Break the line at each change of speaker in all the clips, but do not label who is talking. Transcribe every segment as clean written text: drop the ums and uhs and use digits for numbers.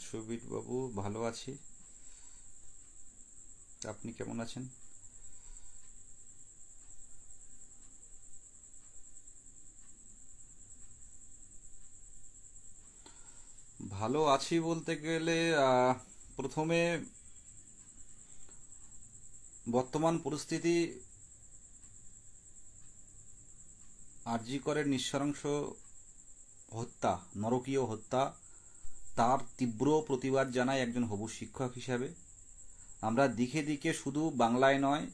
সুবীর বাবু, ভালো আছি। আপনি কেমন আছেন? ভালো আছি বলতে গেলে প্রথমে বর্তমান পরিস্থিতি, আরজি করের নিঃসরংস হত্যা, নরকীয় হত্যা, তার তীব্র প্রতিবাদ জানাই একজন হবু শিক্ষক হিসাবে। আমরা দিকে দিকে শুধু বাংলায় নয়,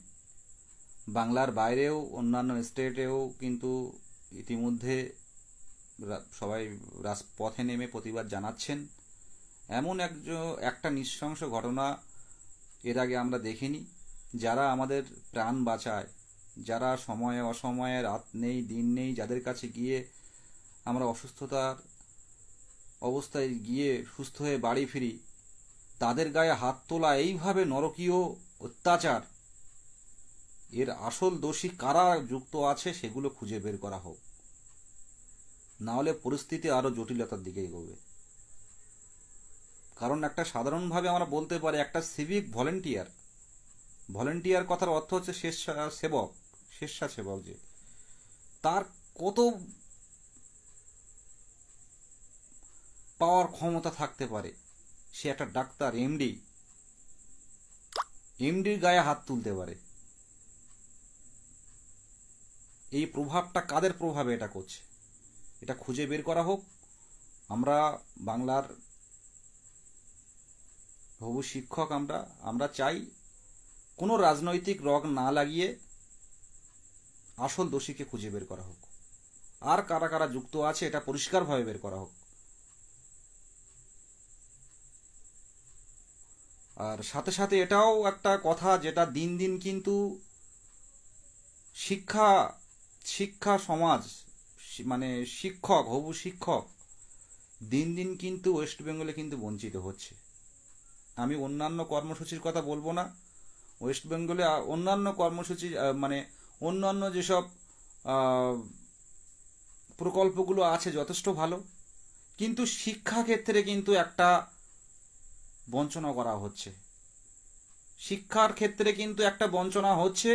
বাংলার বাইরেও অন্যান্য স্টেটেও কিন্তু ইতিমধ্যে সবাই রাজপথে নেমে প্রতিবাদ জানাচ্ছেন। এমন একটা নৃশংস ঘটনা এর আগে আমরা দেখিনি। যারা আমাদের প্রাণ বাঁচায়, যারা সময়ে অসময়ে, রাত নেই দিন নেই, যাদের কাছে গিয়ে আমরা অসুস্থতার অবস্থায় গিয়ে সুস্থ হয়ে বাড়ি ফিরি, তাদের গায়ে হাত তোলা এইভাবে নরকীয় অত্যাচার, এর আসল দোষী কারা যুক্ত আছে সেগুলো খুঁজে বের করা হোক, না হলে পরিস্থিতি আরো জটিলতার দিকে এগোবে। কারণ একটা সাধারণভাবে আমরা বলতে পারি, একটা সিভিক ভলেন্টিয়ার, ভলেন্টিয়ার কথার অর্থ হচ্ছে স্বেচ্ছাসেবক, স্বেচ্ছাসেবক, যে তার কত পাওয়ার ক্ষমতা থাকতে পারে। সে একটা ডাক্তার, এমডির গায়ে হাত তুলতে পারে। এই প্রভাবটা কাদের প্রভাবে এটা করছে, এটা খুঁজে বের করা হোক। আমরা বাংলার হবু শিক্ষক, আমরা চাই কোনো রাজনৈতিক রং না লাগিয়ে আসল দোষীকে খুঁজে বের করা হোক, আর কারা কারা যুক্ত আছে এটা পরিষ্কারভাবে বের করা হোক। আর সাথে সাথে এটাও একটা কথা, যেটা দিন দিন কিন্তু শিক্ষা শিক্ষা সমাজ, মানে শিক্ষক, হবু শিক্ষক দিন দিন কিন্তু ওয়েস্ট বেঙ্গলে কিন্তু বঞ্চিত হচ্ছে। আমি অন্যান্য কর্মসূচির কথা বলবো না। ওয়েস্ট বেঙ্গলে অন্যান্য কর্মসূচি, মানে অন্যান্য যেসব প্রকল্পগুলো আছে যথেষ্ট ভালো, কিন্তু শিক্ষা ক্ষেত্রে কিন্তু একটা বঞ্চনা করা হচ্ছে। শিক্ষার ক্ষেত্রে কিন্তু একটা বঞ্চনা হচ্ছে।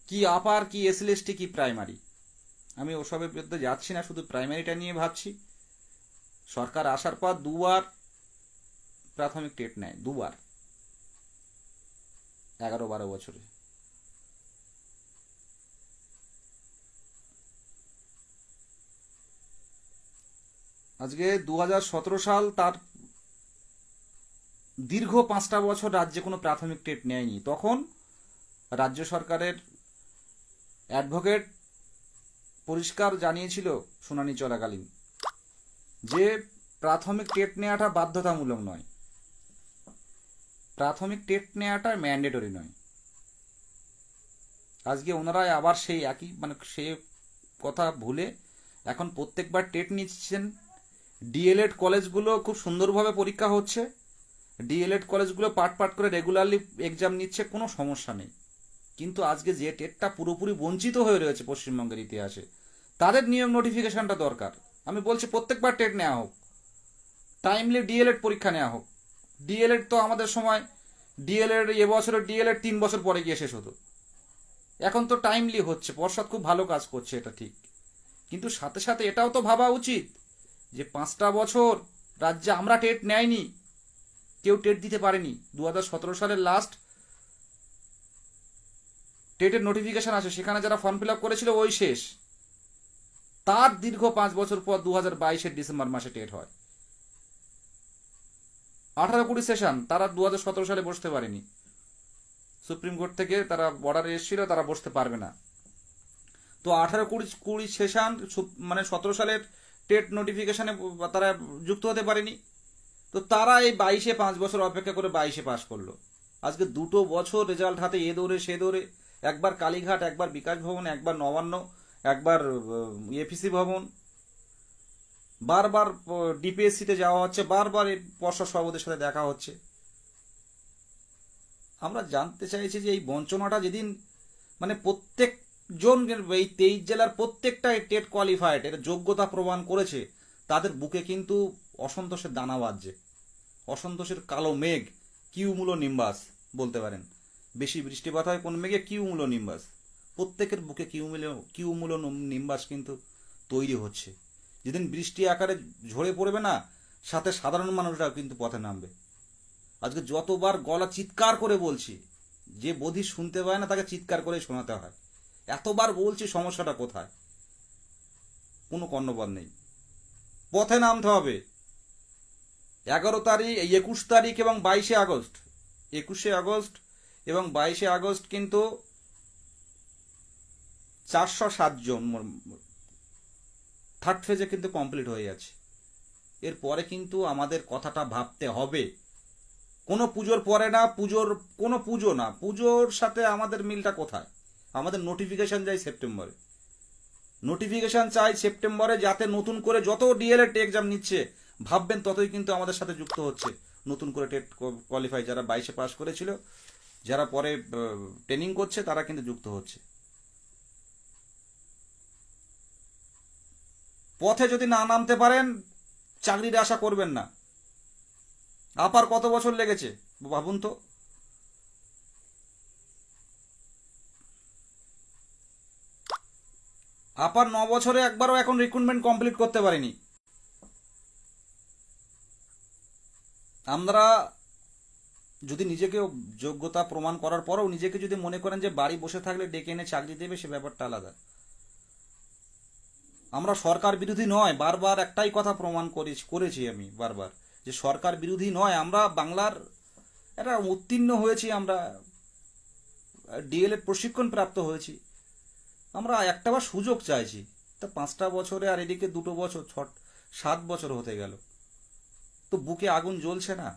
কি আপার, কি এসএলএসটি, কি প্রাইমারি, আমি ওসবের বিরুদ্ধে যাচ্ছি না, শুধু প্রাইমারিটা নিয়ে ভাবছি। সরকার আসার পর দুবার প্রাথমিক টেট নেয়, দুবার, 11-12 বছরে। আজকে 2017 সাল, তার দীর্ঘ 5টা বছর রাজ্যে কোনো প্রাথমিক টেট নেয়নি। তখন রাজ্য সরকারের অ্যাডভোকেট পরিষ্কার জানিয়েছিল শুনানি চলাকালীন যে প্রাথমিক টেট নেওয়াটা বাধ্যতামূলক নয়, প্রাথমিক টেট নেওয়াটা ম্যান্ডেটরি নয়। আজকে ওনারাই আবার সেই একই, মানে সে কথা ভুলে এখন প্রত্যেকবার টেট নিচ্ছেন। ডিএলএড কলেজগুলো খুব সুন্দরভাবে পরীক্ষা হচ্ছে, ডিএলএড কলেজগুলো পাট পাট করে রেগুলারলি এক্সাম নিচ্ছে, কোনো সমস্যা নেই। কিন্তু আজকে যে টেটটা পুরোপুরি বঞ্চিত হয়ে রয়েছে পশ্চিমবঙ্গের ইতিহাসে, তাদের নিয়ম নোটিফিকেশনটা দরকার। আমি বলছি প্রত্যেকবার টেট নেওয়া হোক, টাইমলি ডিএলএড পরীক্ষা নেওয়া হোক। ডিএলএড তো আমাদের সময়, ডিএলএড এবছরের ডিএলএড 3 বছর পরে গিয়ে শেষ হতো, এখন তো টাইমলি হচ্ছে। পর্ষদ খুব ভালো কাজ করছে, এটা ঠিক, কিন্তু সাথে সাথে এটাও তো ভাবা উচিত যে 5টা বছর রাজ্যে আমরা টেট নেয়নি, কেউ টেট দিতে পারেনি। 2017 সালের লাস্ট টেটের নোটিফিকেশন আছে, সেখানে যারা ফর্ম ফিল আপ করেছিল ওই শেষ। তার দীর্ঘ 5 বছর পর 2022-এর ডিসেম্বর মাসে টেট হয়। 18-20 সেশন তারা 2017 সালে বসতে পারেনি, সুপ্রিম কোর্ট থেকে তারা বর্ডারে এসেছিল, তারা বসতে পারবে না। তো 18-20 সেশন, মানে 17 সালের টেট নোটিফিকেশনে তারা যুক্ত হতে পারেনি। তো তারা এই 22-এ 5 বছর অপেক্ষা করে 22-এ পাশ করলো। আজকে 2 বছর রেজাল্ট হাতে, এ দৌড়ে সে দৌড়ে, একবার কালীঘাট, একবার বিকাশ ভবন, একবার নবান্ন, একবার এপিসি ভবন, বারবার ডিপিএসসিতে যাওয়া হচ্ছে, বারবার পর্ষদ সভাপতির সাথে দেখা হচ্ছে। আমরা জানতে চাইছি যে এই বঞ্চনাটা যেদিন, মানে প্রত্যেকজন, এই 23 জেলার প্রত্যেকটা টেট কোয়ালিফাইড, এর যোগ্যতা প্রমাণ করেছে, তাদের বুকে কিন্তু অসন্তোষের দানা বাজছে। অসন্তোষের কালো মেঘ, কিউমুলো নিম্বাস বলতে পারেন। বেশি বৃষ্টিপাত হয় কোন মেঘে? Cumulo Nimbus. প্রত্যেকের বুকে কিউমুলো নিম্বাস কিন্তু তৈরি হচ্ছে। যেদিন বৃষ্টি আকারে ঝরে পড়বে না, সাথে সাধারণ মানুষরাও কিন্তু পথে নামবে। আজকে যতবার গলা চিৎকার করে বলছি, যে বধির শুনতে পায় না তাকে চিৎকার করে শোনাতে হয়। এতবার বলছি সমস্যাটা কোথায়, কোনো কর্ণপাত নেই। পথে নামতে হবে। 11 তারিখ, 21 তারিখ এবং 22শে আগস্ট, 21শে আগস্ট এবং 22শে আগস্ট কিন্তু 407 জন থার্ড ফেজে কিন্তু কমপ্লিট হয়ে যাচ্ছে। এরপরে কিন্তু আমাদের কথাটা ভাবতে হবে। কোনো পুজোর পরে না, কোনো পুজো না, পুজোর সাথে আমাদের মিলটা কোথায়? আমাদের নোটিফিকেশন চাই সেপ্টেম্বরে, নোটিফিকেশন চাই সেপ্টেম্বরে, যাতে নতুন করে যত ডিএলএড এক্সাম নিচ্ছে ভাববেন ততই কিন্তু আমাদের সাথে যুক্ত হচ্ছে নতুন করে টেট কোয়ালিফাই, যারা 22-এ পাস করেছিল, যারা পরে ট্রেনিং করছে, তারা কিন্তু যুক্ত হচ্ছে। পথে যদি না নামতে পারেন, চাকরির আশা করবেন না। আপার কত বছর লেগেছে ভাবুন তো। আপার 9 বছরে একবারও এখন রিক্রুটমেন্ট কমপ্লিট করতে পারিনি। আমরা যদি নিজেকে যোগ্যতা প্রমাণ করার পরেও নিজেকে যদি মনে করেন যে বাড়ি বসে থাকলে ডেকে এনে চাকরি দেবে, সে ব্যাপারটা আলাদা। আমরা সরকার বিরোধী নয়, বারবার একটাই কথা প্রমাণ করেছি আমি বারবার, যে সরকার বিরোধী নয়। আমরা বাংলার একটা উত্তীর্ণ হয়েছি, আমরা ডিএলএড প্রশিক্ষণ প্রাপ্ত হয়েছি। আমরা একটাবার সুযোগ চাইছি। তা 5টা বছরে আর এদিকে 2 বছর, 7 বছর হতে গেল, তো বুকে আগুন জ্বলছে না,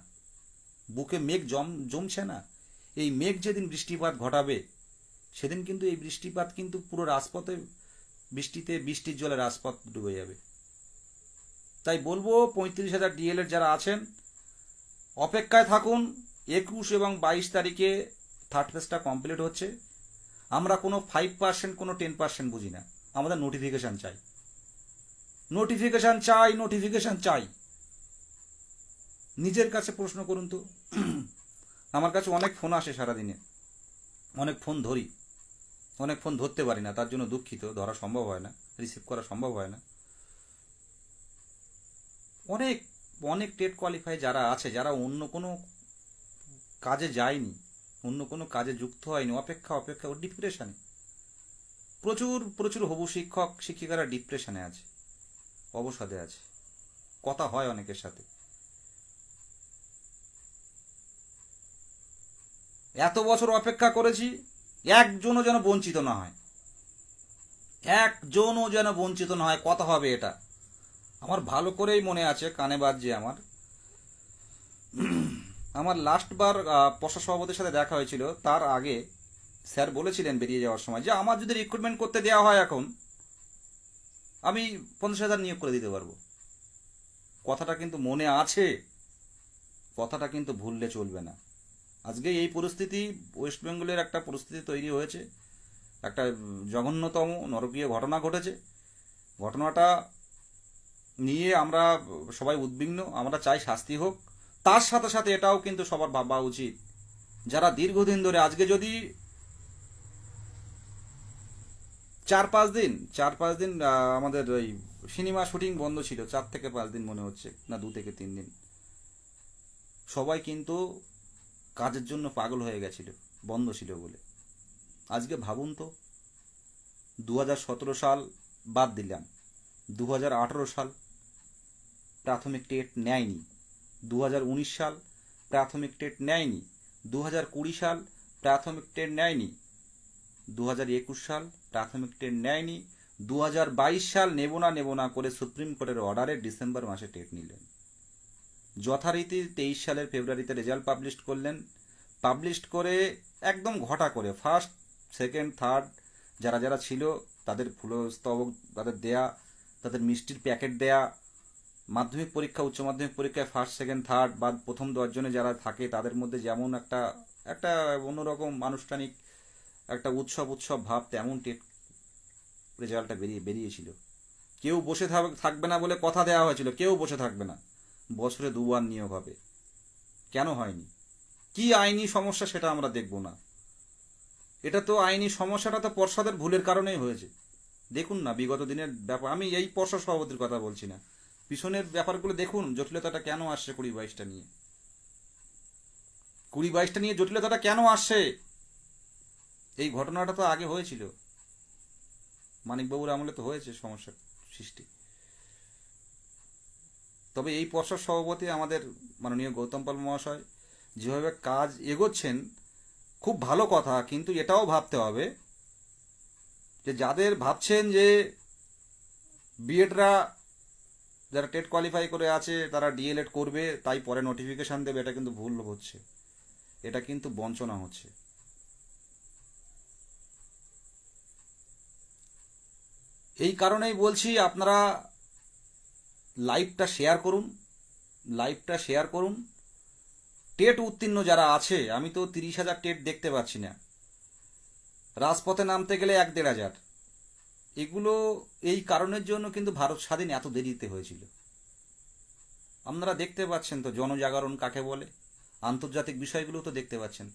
বুকে মেঘ জমছে না। এই মেঘ যেদিন বৃষ্টিপাত ঘটাবে, সেদিন কিন্তু এই বৃষ্টিপাত কিন্তু পুরো রাজপথে বৃষ্টির জলে রাজপথ ডুবে যাবে। তাই বলবো 35,000 ডিএলএড যারা আছেন, অপেক্ষায় থাকুন। 21 এবং 22 তারিখে থার্ড ফেজটা কমপ্লিট হচ্ছে। আমরা কোনো 5%, কোনো 10% বুঝি না। আমাদের নোটিফিকেশন চাই, নোটিফিকেশন চাই, নোটিফিকেশন চাই। নিজের কাছে প্রশ্ন করুন তো। আমার কাছে অনেক ফোন আসে সারাদিনে, অনেক ফোন ধরি, অনেক ফোন ধরতে পারি না, তার জন্য দুঃখিত। ধরা সম্ভব হয় না, রিসিভ করা সম্ভব হয় না। অনেক অনেক টেট কোয়ালিফাই যারা আছে, যারা অন্য কোনো কাজে যায়নি, অন্য কোনো কাজে যুক্ত হয়নি, অপেক্ষা ও ডিপ্রেশনে। প্রচুর প্রচুর হবু শিক্ষক শিক্ষিকারা ডিপ্রেশনে আছে, অবসাদে আছে। কথা হয় অনেকের সাথে। এত বছর অপেক্ষা করেছি, একজনও যেন বঞ্চিত না হয়, একজনও যেন বঞ্চিত না হয়। কথা হবে এটা আমার ভালো করেই মনে আছে, কানে বাজছে আমার। আমার লাস্টবার পশা সভাপতির সাথে দেখা হয়েছিল, তার আগে স্যার বলেছিলেন বেরিয়ে যাওয়ার সময় যে আমার যদি রিক্রুটমেন্ট করতে দেওয়া হয় এখন, আমি 50,000 নিয়োগ করে দিতে পারবো। কথাটা কিন্তু মনে আছে, কথাটা কিন্তু ভুললে চলবে না। আজকে এই পরিস্থিতি, ওয়েস্ট বেঙ্গলের একটা পরিস্থিতি তৈরি হয়েছে, একটা জঘন্যতম নরকীয় ঘটনা ঘটেছে। ঘটনাটা নিয়ে আমরা সবাই উদ্বিগ্ন, আমরা চাই শাস্তি হোক। তার সাথে সাথে এটাও কিন্তু সবার ভাবা উচিত, যারা দীর্ঘদিন ধরে, আজকে যদি 4-5 দিন আমাদের ওই সিনেমা শুটিং বন্ধ ছিল, 4 থেকে 5 দিন মনে হচ্ছে, না 2 থেকে 3 দিন, সবাই কিন্তু কাজের জন্য পাগল হয়ে গেছিল বন্ধ ছিল বলে। আজকে ভাবুন তো, 2017 সাল বাদ দিলাম, 2018 সাল প্রাথমিক টেট নেয়নি, 2019 সাল প্রাথমিক টেট নেয়নি, 2020 সাল প্রাথমিক টেট নেয়নি, 2021 সাল প্রাথমিক টেট নেয়নি, 2022 সাল নেব না করে সুপ্রিম কোর্টের অর্ডারে ডিসেম্বর মাসে টেট নিলেন। যথারীতি 23 সালের ফেব্রুয়ারিতে রেজাল্ট পাবলিশ করলেন। পাবলিশ করে একদম ঘটা করে ফার্স্ট, সেকেন্ড, থার্ড যারা যারা ছিল তাদের ফুলস্তবক তাদের দেয়া, তাদের মিষ্টির প্যাকেট দেয়া। মাধ্যমিক পরীক্ষা, উচ্চ মাধ্যমিক পরীক্ষায় ফার্স্ট, সেকেন্ড, থার্ড বা প্রথম 10 জনে যারা থাকে, তাদের মধ্যে যেমন একটা অন্যরকম আনুষ্ঠানিক একটা উৎসব ভাব, তেমন টেট রেজাল্টটা বেরিয়েছিল। কেউ বসে থাকবে না বলে কথা দেওয়া হয়েছিল, কেউ বসে থাকবে না, বছরে 2 বার নিয়োগ হবে। কেন হয়নি, কি আইনি সমস্যা সেটা আমরা দেখব না। এটা তো আইনি সমস্যাটা তো পর্ষদের ভুলের কারণেই হয়েছে। দেখুন না বিগত দিনের ব্যাপার, আমি এই পর্ষদ সভাপতির কথা বলছি না, পিছনের ব্যাপারগুলো দেখুন, জটিলতাটা কেন আসছে 20-22টা নিয়ে, 20-22টা নিয়ে জটিলতাটা কেন আসছে। এই ঘটনাটা তো আগে হয়েছিল, মানিকবাবুর আমলে তো হয়েছে সমস্যার সৃষ্টি। তবে এই পর্ষদ সভাপতি আমাদের মাননীয় গৌতম পাল মহাশয় যেভাবে কাজ এগোচ্ছেন, খুব ভালো কথা, কিন্তু এটাও ভাবতে হবে যে যাদের ভাবছেন যে বিএডরা যারা টেট কোয়ালিফাই করে আছে তারা ডিএলএড করবে, তাই পরে নোটিফিকেশন দেবে, এটা কিন্তু ভুল হচ্ছে, এটা কিন্তু বঞ্চনা হচ্ছে। এই কারণেই বলছি আপনারা লাইভটা শেয়ার করুন। টেট উত্তীর্ণ যারা আছে, আমি তো 30,000 টেট দেখতে পাচ্ছি না, রাজপথে নামতে গেলে 1-1.5 হাজার। এগুলো এই কারণের জন্য কিন্তু ভারত স্বাধীন এত দেরিতে হয়েছিল। আপনারা দেখতে পাচ্ছেন তো জনজাগরণ কাকে বলে, আন্তর্জাতিক বিষয়গুলো তো দেখতে পাচ্ছেন।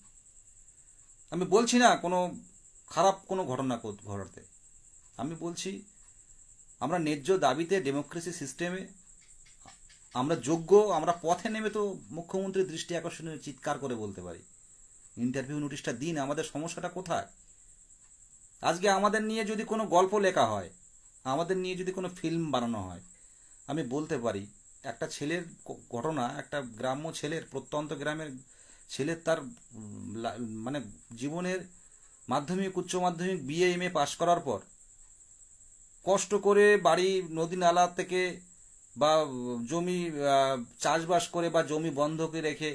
আমি বলছি না কোনো খারাপ কোনো ঘটনা ঘটাতে, আমি বলছি আমরা ন্যায্য দাবিতে ডেমোক্রেসি সিস্টেমে আমরা যোগ্য, আমরা পথে নেমে তো মুখ্যমন্ত্রীর দৃষ্টি আকর্ষণীয় চিৎকার করে বলতে পারি, ইন্টারভিউ নোটিশটা দিন, আমাদের সমস্যাটা কোথায়। আজকে আমাদের নিয়ে যদি কোনো গল্প লেখা হয়, আমাদের নিয়ে যদি কোনো ফিল্ম বানানো হয়, আমি বলতে পারি একটা ছেলের ঘটনা, একটা গ্রাম্য ছেলের, প্রত্যন্ত গ্রামের ছেলের তার মানে জীবনের মাধ্যমিক, উচ্চ মাধ্যমিক, বিএ, এমএ পাশ করার পর কষ্ট করে বাড়ি নদী নালা থেকে বা জমি চাষবাস করে বা জমি বন্ধকে রেখে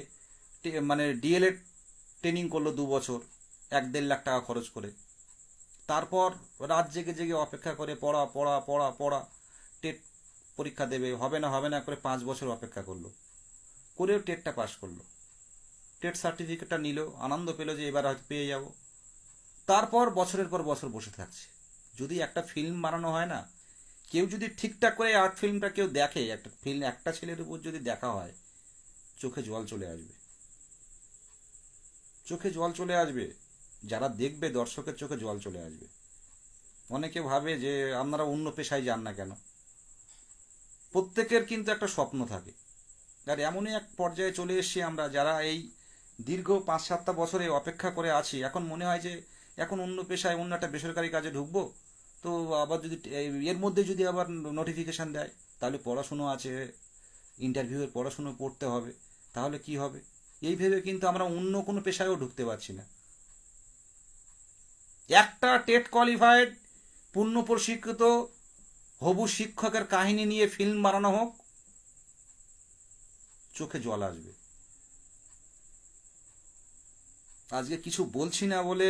মানে ডিএলএড ট্রেনিং করলো 2 বছর, 1-1.5 লাখ টাকা খরচ করে। তারপর রাত জেগে জেগে অপেক্ষা করে পড়া পড়া পড়া পড়া, টেট পরীক্ষা দেবে, হবে না করে 5 বছর অপেক্ষা করলো, করেও টেটটা পাস করলো, টেট সার্টিফিকেটটা নিল, আনন্দ পেল যে এবার হয়তো পেয়ে যাব। তারপর বছরের পর বছর বসে থাকছে। যদি একটা ফিল্ম বানানো হয় না, কেউ যদি ঠিকঠাক করে আর্ট ফিল্মটা কেউ দেখে, একটা ফিল্ম একটা ছেলের উপর যদি দেখা হয়, চোখে জল চলে আসবে, চোখে জল চলে আসবে, যারা দেখবে দর্শকের চোখে জল চলে আসবে। অনেকে ভাবে যে আপনারা অন্য পেশায় যান না কেন, প্রত্যেকের কিন্তু একটা স্বপ্ন থাকে। আর এমনই এক পর্যায়ে চলে এসেছি আমরা, যারা এই দীর্ঘ 5-7টা বছরে অপেক্ষা করে আছি, এখন মনে হয় যে এখন অন্য পেশায়, অন্য একটা বেসরকারি কাজে ঢুকবো, তো আবার যদি এর মধ্যে যদি আবার নোটিফিকেশান দেয়, তাহলে পড়াশুনো আছে, ইন্টারভিউয়ের পড়াশুনো পড়তে হবে, তাহলে কি হবে, এই ভেবে কিন্তু আমরা অন্য কোনো পেশায়ও ঢুকতে পারছি না। একটা টেট কোয়ালিফাইড পূর্ণ প্রশিক্ষিত হবু শিক্ষকের কাহিনী নিয়ে ফিল্ম বানানো হোক, চোখে জল আসবে। আজকে কিছু বলছি না বলে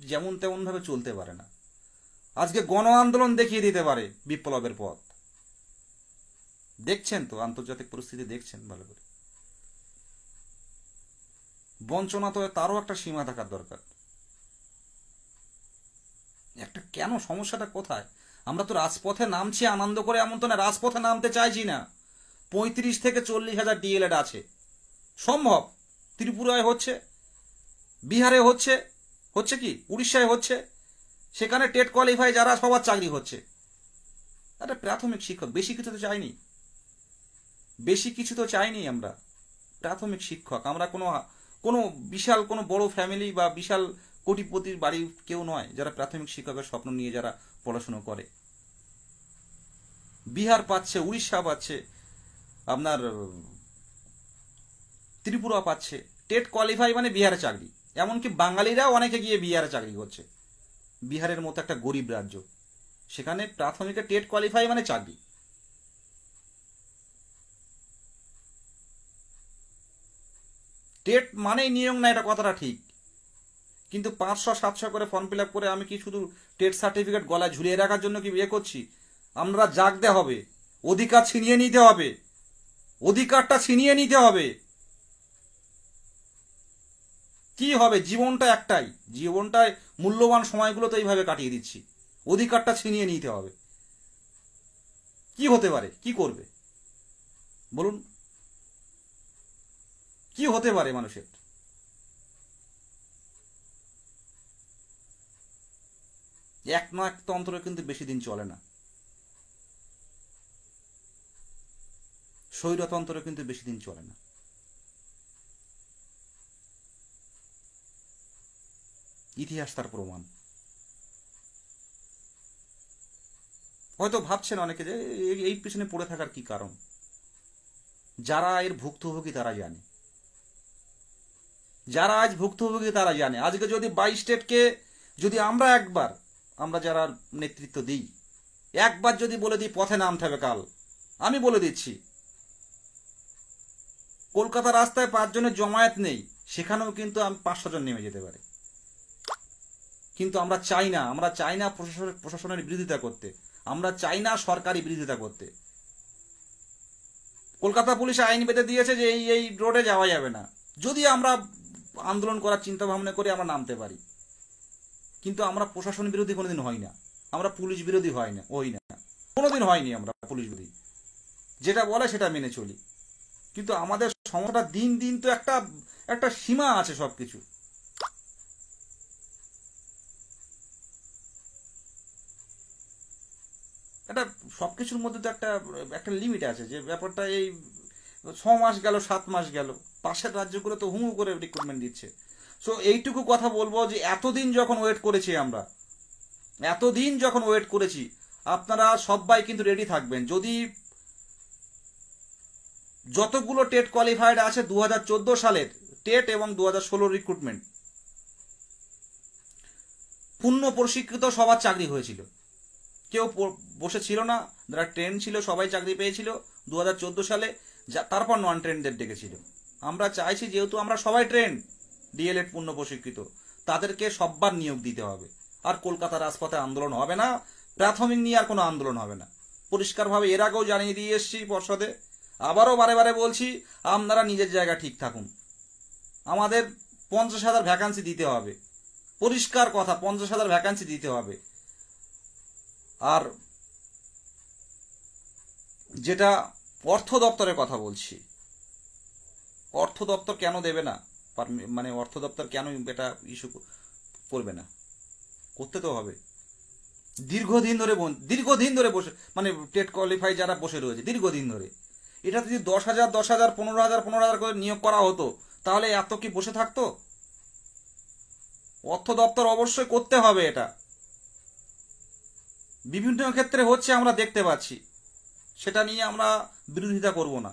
যেমন তেমন ভাবে চলতে পারে না। আজকে গণ আন্দোলন দেখিয়ে দিতে পারে বিপ্লবের পথ। দেখছেন তো আন্তর্জাতিক পরিস্থিতি, দেখছেন ভালো করে। বঞ্চনা তো তারও একটা সীমা থাকার দরকার। একটা কেন সমস্যাটা কোথায়? আমরা তো রাজপথে নামছি আনন্দ করে, এমন তো না রাজপথে নামতে চাইছি না। 35 থেকে 40,000 ডিএলএড আছে, সম্ভব। ত্রিপুরায় হচ্ছে, বিহারে হচ্ছে, হচ্ছে কি উড়িষ্যায় হচ্ছে, সেখানে টেট কোয়ালিফাই যারা সবার চাকরি হচ্ছে। আরে প্রাথমিক শিক্ষক, বেশি কিছু তো চাইনি, বেশি কিছু তো চাইনি আমরা। প্রাথমিক শিক্ষক, আমরা কোনো কোনো বিশাল কোনো বড় ফ্যামিলি বা বিশাল কোটিপতির বাড়ির কেউ নয় যারা প্রাথমিক শিক্ষকের স্বপ্ন নিয়ে যারা পড়াশুনো করে। বিহার পাচ্ছে, উড়িষ্যা পাচ্ছে, আপনার ত্রিপুরা পাচ্ছে। টেট কোয়ালিফাই মানে বিহারে চাকরি, এমনকি বাঙালিরাও অনেকে গিয়ে বিহারে চাকরি করছে। বিহারের মতো একটা গরিব রাজ্য, সেখানে প্রাথমিকে টেট কোয়ালিফাই মানে চাকরি। টেট মানেই নিয়োগ না, এটা কথাটা ঠিক, কিন্তু 500-700 করে ফর্ম ফিল আপ করে আমি কি শুধু টেট সার্টিফিকেট গলায় ঝুলিয়ে রাখার জন্য কি বিয়ে করছি? আমরা জাগতে হবে, অধিকার ছিনিয়ে নিতে হবে, অধিকারটা ছিনিয়ে নিতে হবে। কি হবে? জীবনটা একটাই, জীবনটায় মূল্যবান সময়গুলো তো এইভাবে কাটিয়ে দিচ্ছি, অধিকারটা ছিনিয়ে নিতে হবে। কি হতে পারে, কি করবে বলুন? কি হতে পারে মানুষের? এক না এক তন্ত্র কিন্তু বেশি দিন চলে না, স্বৈরতন্ত্র কিন্তু বেশি দিন চলে না। ইতিহাস তার প্রমাণ। হয়তো ভাবছেন অনেকে যে এই পিছনে পড়ে থাকার কি কারণ। যারা এর ভুক্তভোগী তারা জানে, যারা আজ ভুক্তভোগী তারা জানে। আজকে যদি 22 স্টেটকে যদি আমরা যারা নেতৃত্ব দিই, একবার যদি বলে দিই পথে নামতে হবে কাল, আমি বলে দিচ্ছি কলকাতা রাস্তায় 5 জনের জমায়েত নেই, সেখানেও কিন্তু আমি 500 জন নেমে যেতে পারি। কিন্তু আমরা চাই না প্রশাসনের বিরোধিতা করতে, আমরা চাই না সরকারি বিরোধিতা করতে। কলকাতা পুলিশ আইন বেঁধে দিয়েছে যে এই রোডে যাওয়া যাবে না, যদি আমরা আন্দোলন করার চিন্তা ভাবনা করে আমরা নামতে পারি। কিন্তু আমরা প্রশাসন বিরোধী কোনোদিন হই না, আমরা পুলিশ বিরোধী হই না, কোনোদিন হয়নি আমরা পুলিশ বিরোধী। যেটা বলে সেটা মেনে চলি। কিন্তু আমাদের সমস্যাটা দিন দিন তো একটা সীমা আছে সবকিছু। এটা সবকিছুর মধ্যে তো একটা লিমিট আছে, যে ব্যাপারটা এই 6 মাস গেল, 7 মাস গেল, পাশের রাজ্যগুলো তো হুমু করে রিক্রুটমেন্ট দিচ্ছে। সো এইটুকু কথা বলবো যে এতদিন যখন ওয়েট করেছি আপনারা সবাই কিন্তু রেডি থাকবেন। যদি যতগুলো টেট কোয়ালিফাইড আছে 2014 সালের টেট এবং 2016 রিক্রুটমেন্ট, পূর্ণ প্রশিক্ষিত সবার চাকরি হয়েছিল, কেউ বসে ছিল না। যারা ট্রেন ছিল সবাই চাকরি পেয়েছিল 2014 সালে। তারপর নন ট্রেনদের ডেকেছিল। আমরা চাইছি যেহেতু আমরা সবাই ট্রেন, ডিএলএড পূর্ণ প্রশিক্ষিত, তাদেরকে সববার নিয়োগ দিতে হবে। আর কলকাতার রাজপথে আন্দোলন হবে না, প্রাথমিক নিয়ে আর কোনো আন্দোলন হবে না। পরিষ্কারভাবে এর আগেও জানিয়ে দিয়ে এসছি পর্ষদে, আবারও বারে বারে বলছি, আপনারা নিজের জায়গা ঠিক থাকুন। আমাদের 50,000 ভ্যাকান্সি দিতে হবে, পরিষ্কার কথা, 50,000 ভ্যাকান্সি দিতে হবে। আর যেটা অর্থ দপ্তরের কথা বলছি, অর্থ দপ্তর কেন দেবে না, মানে অর্থ দপ্তর কেন এটা ইস্যু করবে না? করতে তো হবে। দীর্ঘদিন ধরে বসে, মানে টেট কোয়ালিফাই যারা বসে রয়েছে দীর্ঘদিন ধরে, এটা যদি 10,000 10,000 15,000 করে নিয়োগ করা হতো, তাহলে এত কি বসে থাকতো? অর্থ দপ্তর অবশ্যই করতে হবে। এটা বিভিন্ন ক্ষেত্রে হচ্ছে, আমরা দেখতে পাচ্ছি, সেটা নিয়ে আমরা বিরোধিতা করব না।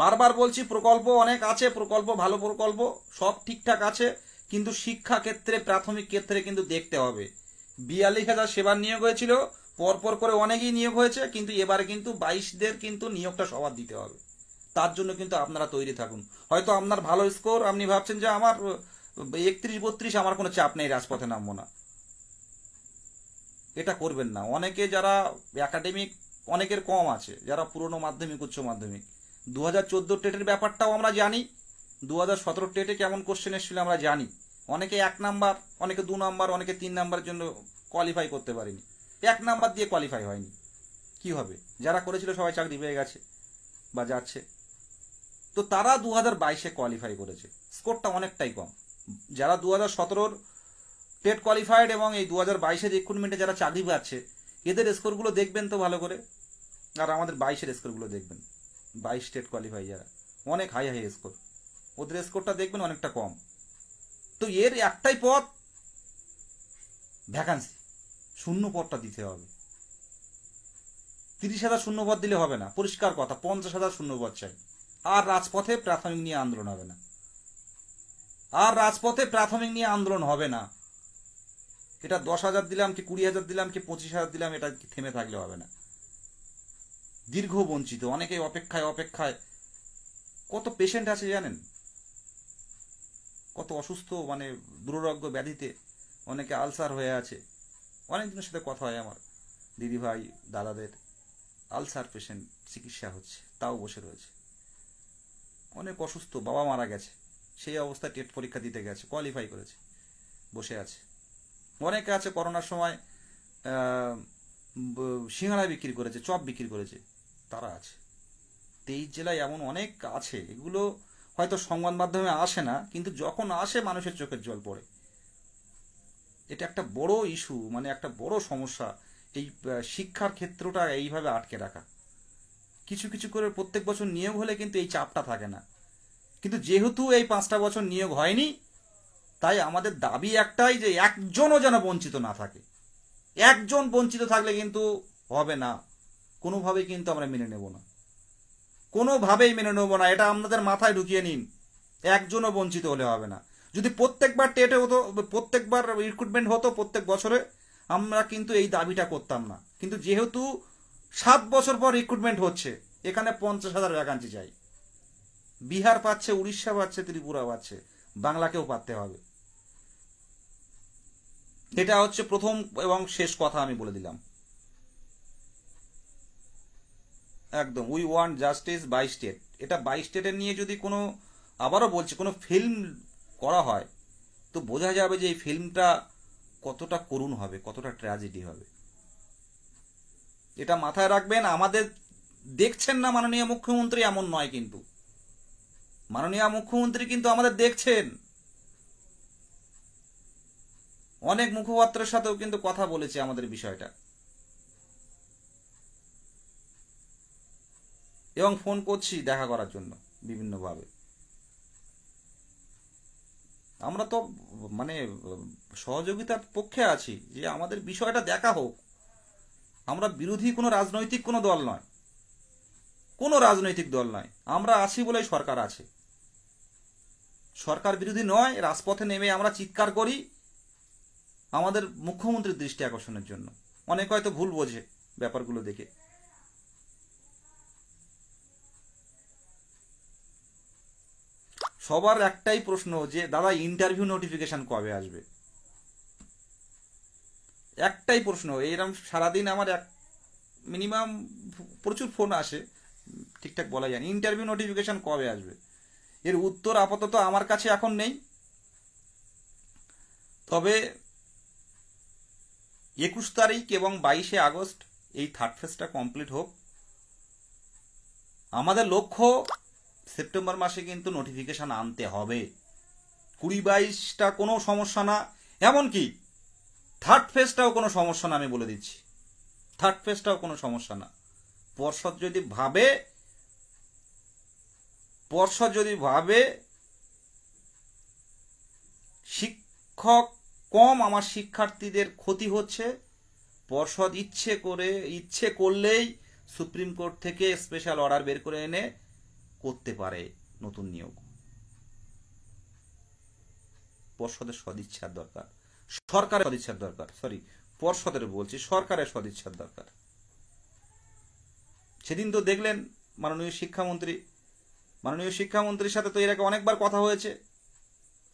বারবার বলছি, প্রকল্প অনেক আছে, প্রকল্প ভালো প্রকল্প সব ঠিকঠাক আছে, কিন্তু শিক্ষা ক্ষেত্রে প্রাথমিক ক্ষেত্রে কিন্তু দেখতে হবে। 42,000 সেবার নিয়োগ হয়েছিল, পরপর করে অনেকেই নিয়োগ হয়েছে, কিন্তু এবারে কিন্তু 22দের কিন্তু নিয়োগটা সবার দিতে হবে। তার জন্য কিন্তু আপনারা তৈরি থাকুন। হয়তো আপনার ভালো স্কোর, আপনি ভাবছেন যে আমার 31-32, আমার কোনো চাপ নেই, রাজপথে নামবো না। এটা করবেন না। অনেকে যারা একাডেমিক অনেকের কম আছে, যারা পুরনো মাধ্যমিক উচ্চ মাধ্যমিক, 2014 টেটের ব্যাপারটাও আমরা জানি, 2017 টেটে কেমন কোশ্চেন এসেছিল আমরা জানি। অনেকে 1 নাম্বার, অনেকে 2 নাম্বার, অনেকে 3 নাম্বারের জন্য কোয়ালিফাই করতে পারেনি, 1 নাম্বার দিয়ে কোয়ালিফাই হয়নি। কি হবে? যারা করেছিল সবাই চাকরি পেয়ে গেছে বা যাচ্ছে। তো তারা 2022-এ কোয়ালিফাই করেছে, স্কোরটা অনেকটাই কম। যারা 2017-র টেট কোয়ালিফাইড এবং এই 2022-এর রিক্রুটমেন্টে যারা চাকরি পাচ্ছে, এদের স্কোরগুলো দেখবেন তো ভালো করে, আর আমাদের 22-এর স্কোরগুলো দেখবেন। 22 টেট কোয়ালিফাই যারা, অনেক হাই স্কোর, ওদের স্কোরটা দেখবেন অনেকটা কম। তো এর একটাই পথ, ভ্যাকান্সি, শূন্য পদটা দিতে হবে। 30,000 শূন্য পদ দিলে হবে না, পরিষ্কার কথা, 50,000 শূন্য পদ চাই। আর রাজপথে প্রাথমিক নিয়ে আন্দোলন হবে না, এটা 10,000 দিলাম কি 20,000 দিলাম কি 25,000 দিলাম, এটা থেমে থাকলে হবে না। দীর্ঘ বঞ্চিত, অনেকে অপেক্ষায় কত পেশেন্ট আছে জানেন, কত অসুস্থ, মানে দুরারোগ্য ব্যাধিতে, অনেকে আলসার হয়ে আছে। অনেকজনের সাথে কথা হয় আমার, দিদি ভাই দাদাদের, আলসার পেশেন্ট, চিকিৎসা হচ্ছে, তাও বসে রয়েছে। অনেক অসুস্থ, বাবা মারা গেছে, সেই অবস্থায় টেট পরীক্ষা দিতে গেছে, কোয়ালিফাই করেছে, বসে আছে। অনেকে আছে করোনার সময় সিঙ্গাড়া বিক্রি করেছে, চপ বিক্রি করেছে, তারা আছে। 23 জেলায় এমন অনেক আছে, এগুলো হয়তো সংবাদ মাধ্যমে আসে না, কিন্তু যখন আসে মানুষের চোখের জল পড়ে। এটা একটা বড় ইস্যু, মানে একটা বড় সমস্যা, এই শিক্ষার ক্ষেত্রটা এইভাবে আটকে রাখা। কিছু কিছু করে প্রত্যেক বছর নিয়োগ হলে কিন্তু এই চাপটা থাকে না, কিন্তু যেহেতু এই 5টা বছর নিয়োগ হয়নি, তাই আমাদের দাবি একটাই যে একজনও যেন বঞ্চিত না থাকে। একজন বঞ্চিত থাকলে কিন্তু হবে না, কোনোভাবেই কিন্তু আমরা মেনে নেব না, কোনোভাবেই মেনে নেব না। এটা আপনাদের মাথায় ঢুকিয়ে নিন, একজনও বঞ্চিত হলে হবে না। যদি প্রত্যেকবার টেটে হতো, প্রত্যেকবার রিক্রুটমেন্ট হতো প্রত্যেক বছরে, আমরা কিন্তু এই দাবিটা করতাম না। কিন্তু যেহেতু 7 বছর পর রিক্রুটমেন্ট হচ্ছে, এখানে 50,000 ভ্যাকান্সি চাই। বিহার পাচ্ছে, উড়িষ্যা পাচ্ছে, ত্রিপুরা পাচ্ছে, বাংলাকেও পাতে হবে। এটা হচ্ছে প্রথম এবং শেষ কথা আমি বলে দিলাম। একদম, we want justice by state. এটা বাই স্টেটের নিয়ে যদি কোনো, আবারও বলছি, কোনো ফিল্ম করা হয়, তো বোঝা যাবে যে এই ফিল্মটা কতটা করুণ হবে, কতটা ট্র্যাজেডি হবে। এটা মাথায় রাখবেন। আমাদের দেখছেন না মাননীয় মুখ্যমন্ত্রী এমন নয়, কিন্তু মাননীয় মুখ্যমন্ত্রী কিন্তু আমাদের দেখছেন। অনেক মুখপাত্রের সাথেও কিন্তু কথা বলেছে আমাদের বিষয়টা, এবং ফোন করছি দেখা করার জন্য বিভিন্নভাবে। আমরা তো মানে সহযোগিতার পক্ষে আছি যে আমাদের বিষয়টা দেখা হোক। আমরা বিরোধী কোনো রাজনৈতিক কোনো দল নয়, কোনো রাজনৈতিক দল নয়। আমরা আছি বলেই সরকার আছে, সরকার বিরোধী নয়। রাজপথে নেমে আমরা চিৎকার করি আমাদের মুখ্যমন্ত্রীর দৃষ্টি আকর্ষণের জন্য। অনেক হয়তো ভুল বোঝে ব্যাপারগুলো দেখে। সবার একটাই প্রশ্ন যে দাদা ইন্টারভিউ নোটিফিকেশন কবে আসবে, একটাই প্রশ্ন। এইরকম সারাদিন আমার মিনিমাম প্রচুর ফোন আসে, ঠিকঠাক বলা যায় না, ইন্টারভিউ নোটিফিকেশন কবে আসবে। এর উত্তর আপাতত আমার কাছে এখন নেই। তবে 21 তারিখ এবং 22শে আগস্ট এই থার্ড ফেজটা কমপ্লিট হোক। আমাদের লক্ষ্য সেপ্টেম্বর মাসে কিন্তু নোটিফিকেশন আনতে হবে। 20-22টা কোনো সমস্যা না, এমনকি থার্ড ফেজটাও কোনো সমস্যা না, আমি বলে দিচ্ছি। থার্ড ফেজটাও কোনো সমস্যা না। পর্ষদ যদি ভাবে শিক্ষক কম, আমার শিক্ষার্থীদের ক্ষতি হচ্ছে, পর্ষদ ইচ্ছে করলেই সুপ্রিম কোর্ট থেকে স্পেশাল অর্ডার বের করে এনে করতে পারে নতুন নিয়োগ। পর্ষদের সদিচ্ছার দরকার, সরকারের সদিচ্ছার দরকার। পর্ষদের বলছি, সরকারের সদিচ্ছার দরকার। সেদিন তো দেখলেন মাননীয় শিক্ষামন্ত্রীর সাথে তো এর আগে অনেকবার কথা হয়েছে।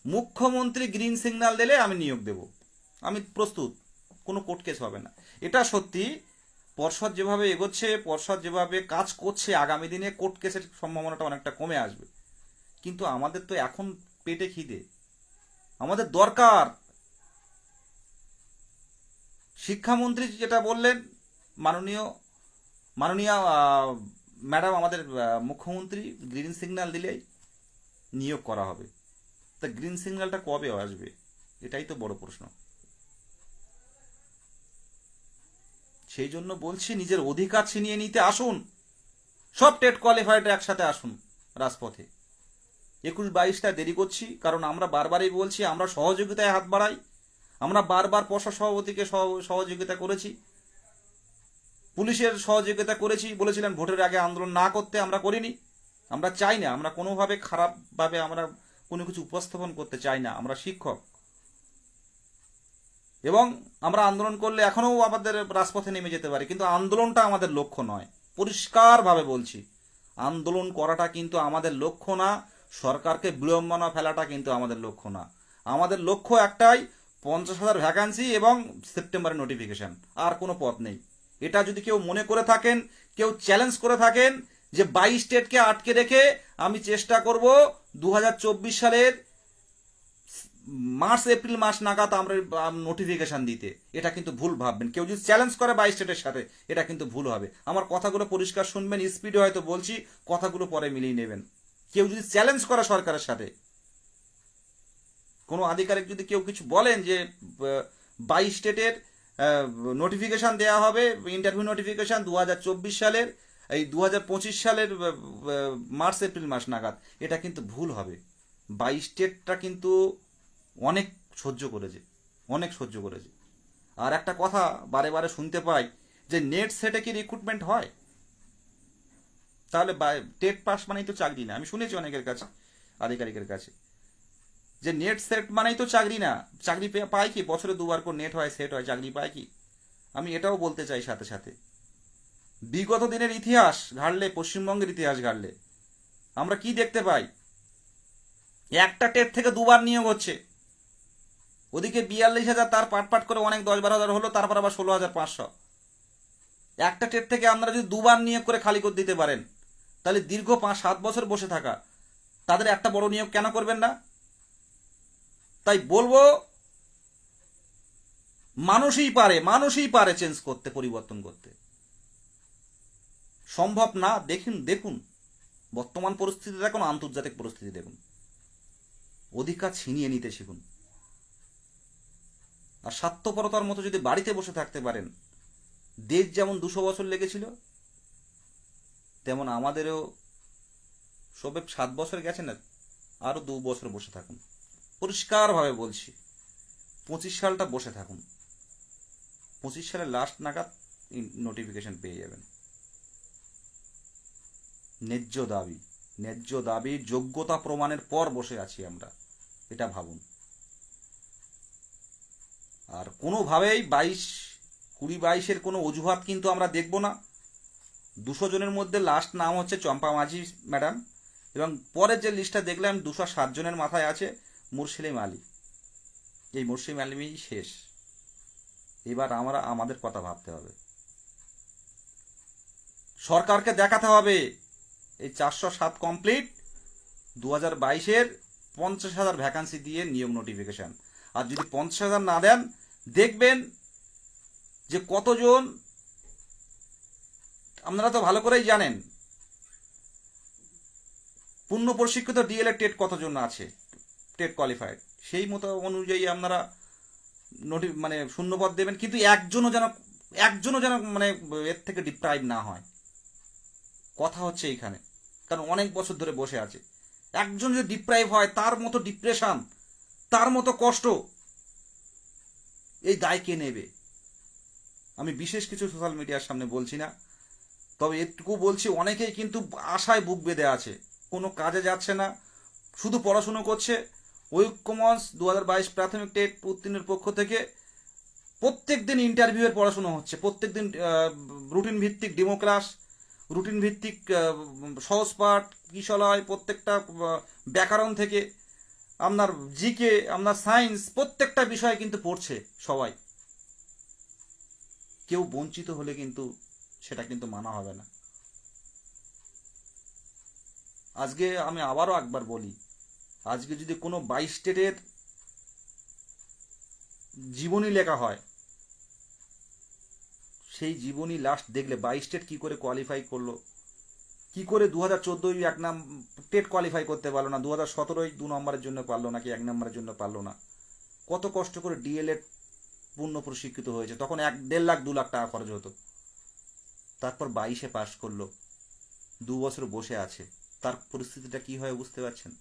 মুখ্যমন্ত্রী গ্রিন সিগন্যাল দিলে আমি নিয়োগ দেব, আমি প্রস্তুত, কোনো কোর্ট কেস হবে না। এটা সত্যি। পর্ষদ যেভাবে এগোচ্ছে, পর্ষদ যেভাবে কাজ করছে, আগামী দিনে কোর্ট কেসের সম্ভাবনাটা অনেকটা কমে আসবে। কিন্তু আমাদের তো এখন পেটে খিদে, আমাদের দরকার। শিক্ষামন্ত্রী যেটা বললেন, মাননীয় ম্যাডাম, আমাদের মুখ্যমন্ত্রী গ্রিন সিগন্যাল দিলেই নিয়োগ করা হবে। তা গ্রিন সিগন্যালটা কবে আসবে, এটাই তো বড় প্রশ্ন। সেই জন্য বলছি, নিজের অধিকার ছিনিয়ে নিতে আসুন, সব টেট কোয়ালিফাইড একসাথে আসুন রাজপথে। 21-22টা দেরি করছি কারণ আমরা বারবারই বলছি আমরা সহযোগিতায় হাত বাড়াই। আমরা বারবার পর্ষদ সভাপতিকে সহযোগিতা করেছি, পুলিশের সহযোগিতা করেছি, বলেছিলেন ভোটের আগে আন্দোলন না করতে, আমরা করিনি। আমরা চাই না, আমরা কোনোভাবে খারাপভাবে আমরা কোনো কিছু উপস্থাপন করতে চাই না। আমরা শিক্ষক, এবং আমরা আন্দোলন করলে এখনো আমাদের রাজপথে নেমে যেতে পারি, কিন্তু আন্দোলনটা আমাদের লক্ষ্য নয়। পরিষ্কারভাবে বলছি, আন্দোলন করাটা কিন্তু আমাদের লক্ষ্য না, সরকারকে বিড়ম্বনা ফেলাটা কিন্তু আমাদের লক্ষ্য না। আমাদের লক্ষ্য একটাই, 50,000 ভ্যাকান্সি এবং সেপ্টেম্বরের নোটিফিকেশন, আর কোনো পথ নেই। এটা যদি কেউ মনে করে থাকেন, কেউ চ্যালেঞ্জ করে থাকেন যে 22 স্টেটকে আটকে রেখে আমি চেষ্টা করব 2024 সালের মার্চ এপ্রিল মাস নাগাদ আমরা নোটিফিকেশন দিতে, এটা কিন্তু ভুল ভাববেন। কেউ যদি চ্যালেঞ্জ করে 22 স্টেটের সাথে, এটা কিন্তু ভুল হবে। আমার কথাগুলো পরিষ্কার শুনবেন, স্পিডে হয়তো বলছি, কথাগুলো পরে মিলিয়ে নেবেন। কেউ যদি চ্যালেঞ্জ করে সরকারের সাথে, কোনো আধিকারিক যদি কেউ কিছু বলেন যে 22 স্টেটের নোটিফিকেশন দেওয়া হবে, ইন্টারভিউ নোটিফিকেশন 2024 সালের, এই 2025 সালের মার্চ এপ্রিল মাস নাগাদ, এটা কিন্তু ভুল হবে। 22 স্টেটটা কিন্তু অনেক সহ্য করেছে, অনেক সহ্য করেছে। আর একটা কথা বারে বারে শুনতে পাই যে নেট সেটে কি রিক্রুটমেন্ট হয়? তাহলে টেট পাস মানেই তো চাকরি না। আমি শুনেছি অনেকের কাছে, আধিকারিকের কাছে, যে নেট সেট মানেই তো চাকরি না। চাকরি পায় কি? বছরে 2বার করে নেট হয়, সেট হয়, চাকরি পায় কি? আমি এটাও বলতে চাই সাথে সাথে, বিগত দিনের ইতিহাস ঘাটলে, পশ্চিমবঙ্গের ইতিহাস ঘাটলে আমরা কি দেখতে পাই? একটা টেট থেকে 2বার নিয়োগ হচ্ছে। ওদিকে 42,000, তার পাট করে অনেক 10-12 হাজার হলো, তারপর আবার 16,500। একটা টেট থেকে আপনারা যদি 2বার নিয়োগ করে খালি করে দিতে পারেন, তাহলে দীর্ঘ 5-7 বছর বসে থাকা তাদের একটা বড় নিয়োগ কেন করবেন না? তাই বলবো, মানুষই পারে চেঞ্জ করতে, পরিবর্তন করতে। সম্ভব না? দেখুন বর্তমান পরিস্থিতি দেখুন, আন্তর্জাতিক পরিস্থিতি দেখুন। অধিকার ছিনিয়ে নিতে শিখুন। আর স্বার্থপরতার মতো যদি বাড়িতে বসে থাকতে পারেন, দেশ যেমন 200 বছর লেগেছিল, তেমন আমাদেরও সবে 7 বছর গেছে না, আরো 2 বছর বসে থাকুন। পরিষ্কারভাবে বলছি, 25 সালটা বসে থাকুন। 25 সালের লাস্ট নাগাদ নোটিফিকেশন পেয়ে যাবেন। ন্যায্য দাবি যোগ্যতা প্রমাণের পর বসে আছি আমরা, এটা ভাবুন। আর কোনোভাবেই 2022-এর কোনো অজুহাত কিন্তু আমরা দেখব না। 200 জনের মধ্যে লাস্ট নাম হচ্ছে চম্পা মাঝি ম্যাডাম, এবং পরের যে লিস্টটা দেখলাম 207 জনের মাথায় আছে মুরসিলিম আলী। এই মুরসিলিম আলী শেষ। এবার আমাদের কথা ভাবতে হবে, সরকারকে দেখাতে হবে এই 407 কমপ্লিট, 2022-এর 50,000 ভ্যাকান্সি দিয়ে নিয়োগ নোটিফিকেশন। আর যদি 50,000 না দেন, দেখবেন যে কতজন, আপনারা তো ভালো করেই জানেন পূর্ণ প্রশিক্ষিত ডিএলএড টেট কতজন আছে, টেট কোয়ালিফাইড, সেই মতো অনুযায়ী আপনারা মানে শূন্যপদ দেবেন। কিন্তু একজনও যেন মানে এর থেকে ডিপ্রাইভ না হয়। কথা হচ্ছে এইখানে, কারণ অনেক বছর ধরে বসে আছে। একজন যদি ডিপ্রাইভ হয়, তার মতো ডিপ্রেশন, তার মতো কষ্ট, এই দায় কে নেবে? আমি বিশেষ কিছু সোশ্যাল মিডিয়ার সামনে বলছি না, তবে এটুকু বলছি, অনেকেই কিন্তু আশায় বুক বেঁধে আছে, কোনো কাজে যাচ্ছে না, শুধু পড়াশুনো করছে। ঐক্যমঞ্চ 2022 প্রাথমিক টেট উত্তীর্ণের পক্ষ থেকে প্রত্যেক দিন ইন্টারভিউয়ের পড়াশুনো হচ্ছে, প্রত্যেক দিন রুটিন ভিত্তিক ডেমো ক্লাস, রুটিন ভিত্তিক সহজ পাঠ, কিশলয়, প্রত্যেকটা ব্যাকরণ থেকে আপনার জিকে, আপনার সায়েন্স, প্রত্যেকটা বিষয় কিন্তু পড়ছে সবাই। কেউ বঞ্চিত হলে কিন্তু সেটা কিন্তু মানা হবে না। আজকে আমি আবারও একবার বলি, আজকে যদি কোনো 22 স্টেটের জীবনী লেখা হয়, সেই জীবনী লাস্ট দেখলে 22 স্টেট কি করে কোয়ালিফাই করলো, কি করে 2014 এক টেট কোয়ালিফাই করতে পারলো না, 2017 2 নম্বরের জন্য পারলো না, কি 1 নম্বরের জন্য পারলো না, কত কষ্ট করে ডিএলএড পূর্ণ প্রশিক্ষিত হয়েছে, তখন 1.5 লাখ 2 লাখ টাকা খরচ হতো, তারপর 22-এ পাশ করলো, 2 বছর বসে আছে, তার পরিস্থিতিটা কি হয় বুঝতে পারছেন?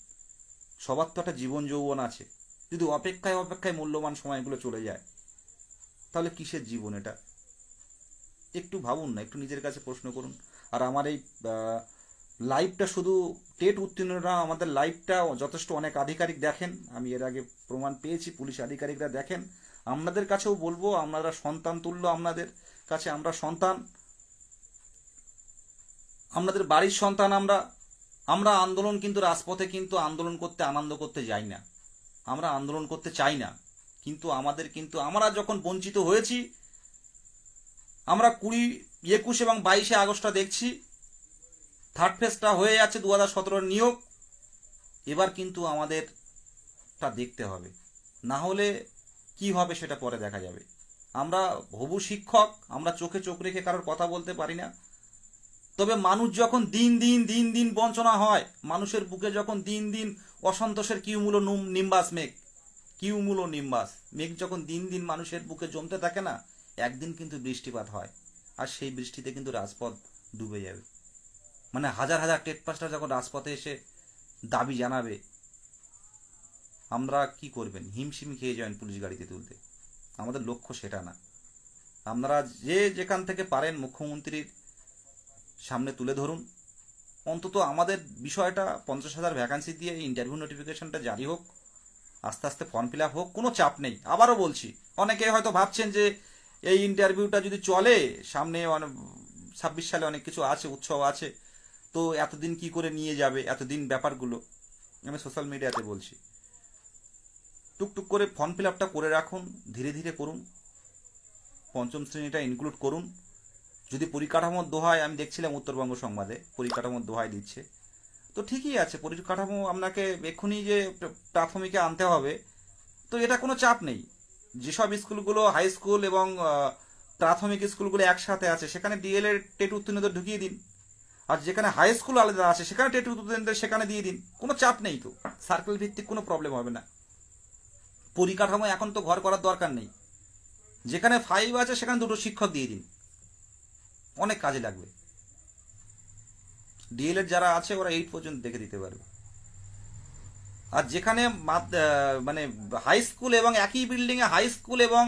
সবার তো একটা জীবন যৌবন আছে, যদি অপেক্ষায় মূল্যবান সময়গুলো চলে যায়, তাহলে কিসের জীবন এটা? একটু ভাবুন না, একটু নিজের কাছে প্রশ্ন করুন। আর আমার এই লাইভটা শুধু টেট উত্তীর্ণরা, আমাদের লাইভটা যথেষ্ট অনেক আধিকারিক দেখেন, আমি এর আগে প্রমাণ পেয়েছি, পুলিশ আধিকারিকরা দেখেন। আপনাদের কাছেও বলবো, আপনারা সন্তান তুল্য, আপনাদের কাছে আমরা সন্তান, আপনাদের বাড়ির সন্তান। আমরা আন্দোলন কিন্তু রাজপথে কিন্তু আন্দোলন করতে, আনন্দ করতে যাই না, আমরা আন্দোলন করতে চাই না। কিন্তু আমরা যখন বঞ্চিত হয়েছি, আমরা 20, 21 এবং 22 আগস্টটা দেখছি, থার্ড ফেজটা হয়ে যাচ্ছে 2017 নিয়োগ। এবার কিন্তু আমাদের তা দেখতে হবে, না হলে কি হবে সেটা পরে দেখা যাবে। আমরা হবু শিক্ষক, আমরা চোখে চোখ রেখে কারোর কথা বলতে পারি না। তবে মানুষ যখন দিন দিন দিন দিন বঞ্চনা হয়, মানুষের বুকে যখন দিন দিন অসন্তোষের কিউমুলো নিম্বাস কিউমুলো নিম্বাস মেঘ যখন দিন দিন মানুষের বুকে জমতে থাকে না, একদিন কিন্তু বৃষ্টিপাত হয়, আর সেই বৃষ্টিতে কিন্তু রাজপথ ডুবে যাবে। মানে হাজার হাজার টেট পাসরা যখন রাজপথে এসে দাবি জানাবে, আমরা কি করবেন? হিমশিম খেয়ে যাবেন পুলিশ গাড়িতে তুলতে। আমাদের লক্ষ্য সেটা না। আপনারা যে যেখান থেকে পারেন মুখ্যমন্ত্রীর সামনে তুলে ধরুন, অন্তত আমাদের বিষয়টা 50,000 ভ্যাকান্সি দিয়ে ইন্টারভিউ নোটিফিকেশনটা জারি হোক, আস্তে আস্তে ফর্ম ফিল আপ হোক, কোনো চাপ নেই। আবারও বলছি, অনেকে হয়তো ভাবছেন যে এই ইন্টারভিউটা যদি চলে, সামনে 26 সালে অনেক কিছু আছে, উৎসব আছে, তো এতদিন কি করে নিয়ে যাবে এতদিন ব্যাপারগুলো। আমি সোশ্যাল মিডিয়াতে বলছি, টুকটুক করে ফর্ম ফিল আপটা করে রাখুন, ধীরে ধীরে করুন, পঞ্চম শ্রেণীটা ইনক্লুড করুন। যদি পরিকাঠামোর দোহাই, আমি দেখছিলাম উত্তরবঙ্গ সংবাদে পরিকাঠামোর দোহাই দিচ্ছে, তো ঠিকই আছে, পরিকাঠামো আপনাকে এক্ষুনি যে প্রাথমিকে আনতে হবে, তো এটা কোনো চাপ নেই। যেসব স্কুলগুলো হাই স্কুল এবং প্রাথমিক স্কুলগুলো একসাথে আছে, সেখানে ডিএলএড টেট উত্তীর্ণদের ঢুকিয়ে দিন, আর যেখানে হাই স্কুল আলাদা আছে সেখানে টেট উত্তীর্ণদের সেখানে দিয়ে দিন, কোনো চাপ নেই। তো সার্কেল ভিত্তিক কোনো প্রবলেম হবে না। পরিকাঠামো এখন তো ঘর করার দরকার নেই, যেখানে 5 আছে সেখানে 2টো শিক্ষক দিয়ে দিন, অনেক কাজে লাগবে। ডিএলএড যারা আছে ওরা 8 পর্যন্ত দেখে দিতে পারবে। আর যেখানে মানে হাই স্কুল এবং একই বিল্ডিংয়ে হাই স্কুল এবং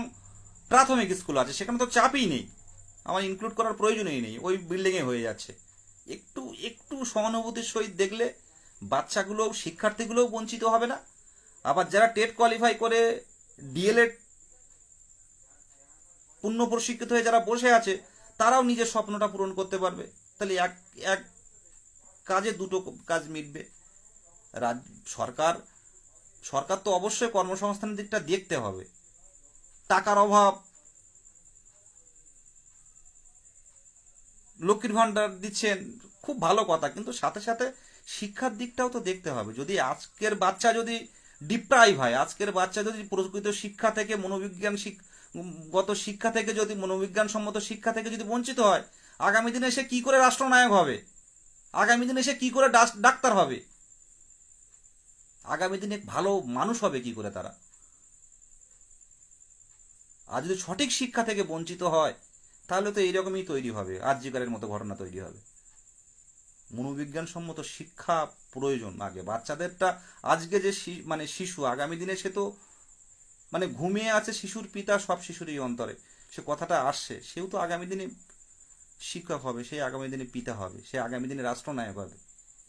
প্রাথমিক স্কুল আছে, সেখানে তো চাপই নেই, আমার ইনক্লুড করার প্রয়োজনই নেই, ওই বিল্ডিংয়ে হয়ে যাচ্ছে। একটু একটু সহানুভূতির সহিত দেখলে বাচ্চাগুলো, শিক্ষার্থীগুলোও বঞ্চিত হবে না। আবার যারা টেট কোয়ালিফাই করে ডিএলএড পূর্ণ প্রশিক্ষিত হয়ে যারা বসে আছে, তারাও নিজের স্বপ্নটা পূরণ করতে পারবে। তাহলে এক এক কাজে 2টো কাজ মিটবে। সরকার তো অবশ্যই কর্মসংস্থানের দিকটা দেখতে হবে। টাকার অভাব, লক্ষ্মীর ভান্ডার দিচ্ছেন, খুব ভালো কথা, কিন্তু সাথে সাথে শিক্ষার দিকটাও তো দেখতে হবে। যদি আজকের বাচ্চা যদি ডিপ্রাইভ হয়, আজকের বাচ্চা যদি প্রকৃত শিক্ষা থেকে, গত শিক্ষা থেকে, যদি মনোবিজ্ঞান সম্মত শিক্ষা থেকে যদি বঞ্চিত হয়, আগামী দিনে সে কি করে রাষ্ট্রনায়ক হবে? আগামী দিনে সে কি করে ডাক্তার হবে? আগামী দিনে ভালো মানুষ হবে কি করে তারা? আর যদি সঠিক শিক্ষা থেকে বঞ্চিত হয়, তাহলে তো এইরকমই তৈরি হবে, আরজিকরের মতো ঘটনা তৈরি হবে। মনোবিজ্ঞান সম্মত শিক্ষা প্রয়োজন আগে বাচ্চাদেরটা। আজকে যে মানে শিশু, আগামী দিনে সে তো মানে ঘুমিয়ে আছে শিশুর পিতা, সব শিশুরই অন্তরে সে কথাটা আসছে, সেও তো আগামী দিনে শিক্ষক হবে, সে আগামী দিনে পিতা হবে, সে আগামী দিনে রাষ্ট্রনায়ক হবে।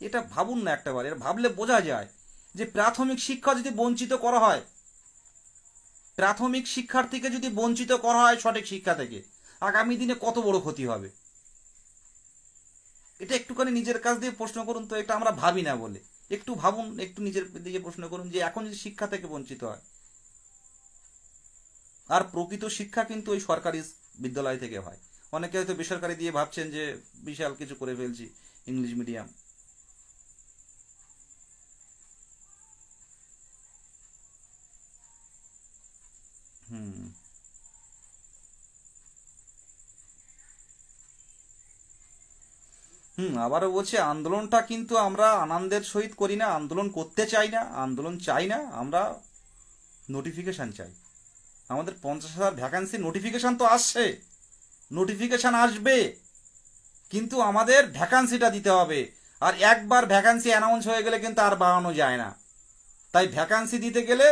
এটা ভাবুন না একটাবার, এটা ভাবলে বোঝা যায় যে প্রাথমিক শিক্ষা যদি বঞ্চিত করা হয়, প্রাথমিক শিক্ষার্থীকে যদি বঞ্চিত করা হয় সঠিক শিক্ষা থেকে, আগামী দিনে কত বড় ক্ষতি হবে। এটা একটুখানি নিজের কাছ দিয়ে প্রশ্ন করুন তো, এটা আমরা ভাবি না বলে। একটু ভাবুন, একটু নিজের দিকে প্রশ্ন করুন যে এখন যদি শিক্ষা থেকে বঞ্চিত হয়। আর প্রকৃত শিক্ষা কিন্তু ওই সরকারি বিদ্যালয় থেকে হয়। অনেকে হয়তো বেসরকারি দিয়ে ভাবছেন যে বিশাল কিছু করে ফেলছি, ইংলিশ মিডিয়াম। আবারও বলছি, আন্দোলনটা কিন্তু আমরা আনন্দের সহিত করি না, আন্দোলন করতে চাই না, আন্দোলন চাই না, আমরা নোটিফিকেশন চাই। আমাদের 50,000 ভ্যাকান্সি নোটিফিকেশন তো আসছে, নোটিফিকেশন আসবে, কিন্তু আমাদের ভ্যাকান্সিটা দিতে হবে। আর একবার ভ্যাকান্সি অ্যানাউন্স হয়ে গেলে কিন্তু আর বাড়ানো যায় না। তাই ভ্যাকান্সি দিতে গেলে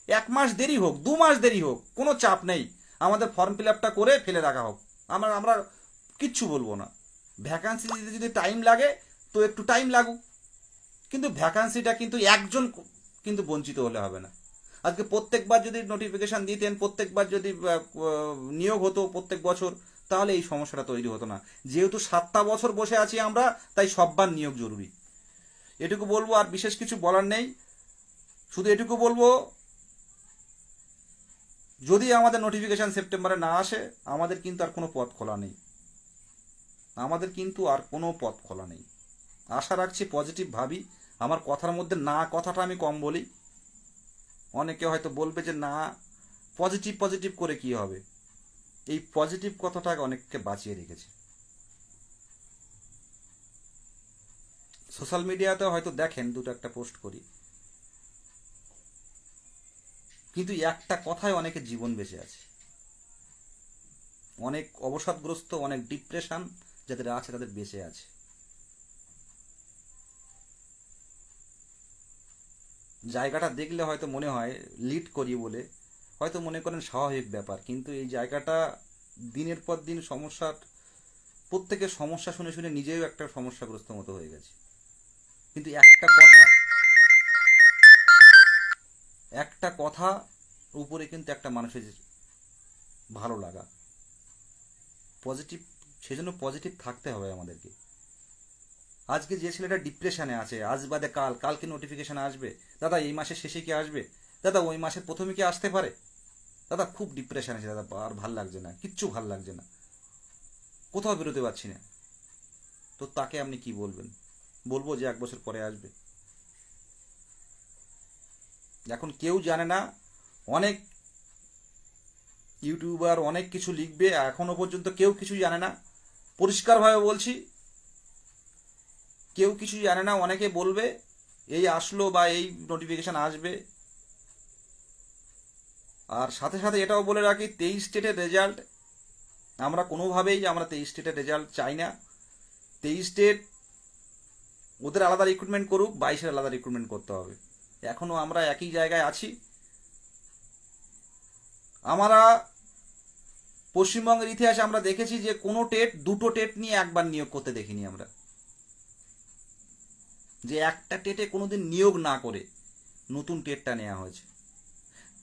1 মাস দেরি হোক, 2 মাস দেরি হোক, কোনো চাপ নেই, আমাদের ফর্ম ফিল আপটা করে ফেলে রাখা হোক, আমরা কিচ্ছু বলবো না। ভ্যাকান্সি দিতে যদি টাইম লাগে তো একটু টাইম লাগুক, কিন্তু ভ্যাকান্সিটা কিন্তু একজন কিন্তু বঞ্চিত হলে হবে না। আজকে প্রত্যেকবার যদি নোটিফিকেশন দিতেন, প্রত্যেকবার যদি নিয়োগ হতো প্রত্যেক বছর, তাহলে এই সমস্যাটা তৈরি হতো না। যেহেতু 7টা বছর বসে আছি আমরা, তাই সববার নিয়োগ জরুরি। এটুকু বলবো, আর বিশেষ কিছু বলার নেই। শুধু এটুকু বলবো, যদি আমাদের নোটিফিকেশন সেপ্টেম্বরে না আসে, আমাদের কিন্তু আর কোনো পথ খোলা নেই, আমাদের কিন্তু আর কোনো পথ খোলা নেই। আশা রাখছি, পজিটিভ ভাবি। আমার কথার মধ্যে না কথাটা আমি কম বলি, অনেকে হয়তো বলবে যে না, পজিটিভ পজিটিভ করে কি হবে। এই পজিটিভ কথাটা অনেককে বাঁচিয়ে রেখেছে। সোশ্যাল মিডিয়াতে হয়তো দেখেন দুটো একটা পোস্ট করি, কিন্তু একটা কথায় অনেকের জীবন বেঁচে আছে। অনেক অবসাদগ্রস্ত, অনেক ডিপ্রেশন যাদের আছে তাদের বেঁচে আছে। জায়গাটা দেখলে হয়তো মনে হয় লিড করি বলে হয়তো মনে করেন স্বাভাবিক ব্যাপার, কিন্তু এই জায়গাটা দিনের পর দিন সমস্যার, প্রত্যেকের সমস্যা শুনে শুনে নিজেও একটা সমস্যাগ্রস্ত মতো হয়ে গেছে। কিন্তু একটা কথা উপরে কিন্তু একটা মানুষের ভালো লাগা, পজিটিভ, সেজন্য পজিটিভ থাকতে হবে আমাদেরকে। আজকে যে ছেলেটা ডিপ্রেশনে আছে, আজ বাদে কালকে নোটিফিকেশন আসবে, দাদা এই মাসের শেষে কি আসবে, দাদা ওই মাসের প্রথমে কি আসতে পারে, দাদা খুব ডিপ্রেশন আছে দাদা, আর ভাল লাগছে না, কিচ্ছু ভাল লাগছে না, কোথাও বেরোতে পারছি না, তো তাকে আপনি কি বলবেন? বলবো যে 1 বছর পরে আসবে? এখন কেউ জানে না, অনেক ইউটিউবার অনেক কিছু লিখবে, এখনো পর্যন্ত কেউ কিছু জানে না। পরিষ্কারভাবে বলছি, কেউ কিছু জানে না। অনেকে বলবে এই আসলো বা এই নোটিফিকেশন আসবে। আর সাথে সাথে এটাও বলে রাখি, 23 স্টেটের রেজাল্ট আমরা কোনোভাবেই 23 স্টেটের রেজাল্ট চাই না। 23 স্টেট ওদের আলাদা রিক্রুটমেন্ট করুক, 22-এর আলাদা রিক্রুটমেন্ট করতে হবে। এখনো আমরা একই জায়গায় আছি। আমরা পশ্চিমবঙ্গের ইতিহাসে আমরা দেখেছি যে কোনো দুটো টেট নিয়ে একবার নিয়োগ করতে দেখিনি আমরা, যে একটা টেটে কোনোদিন নিয়োগ না করে নতুন টেটটা নেওয়া হয়েছে,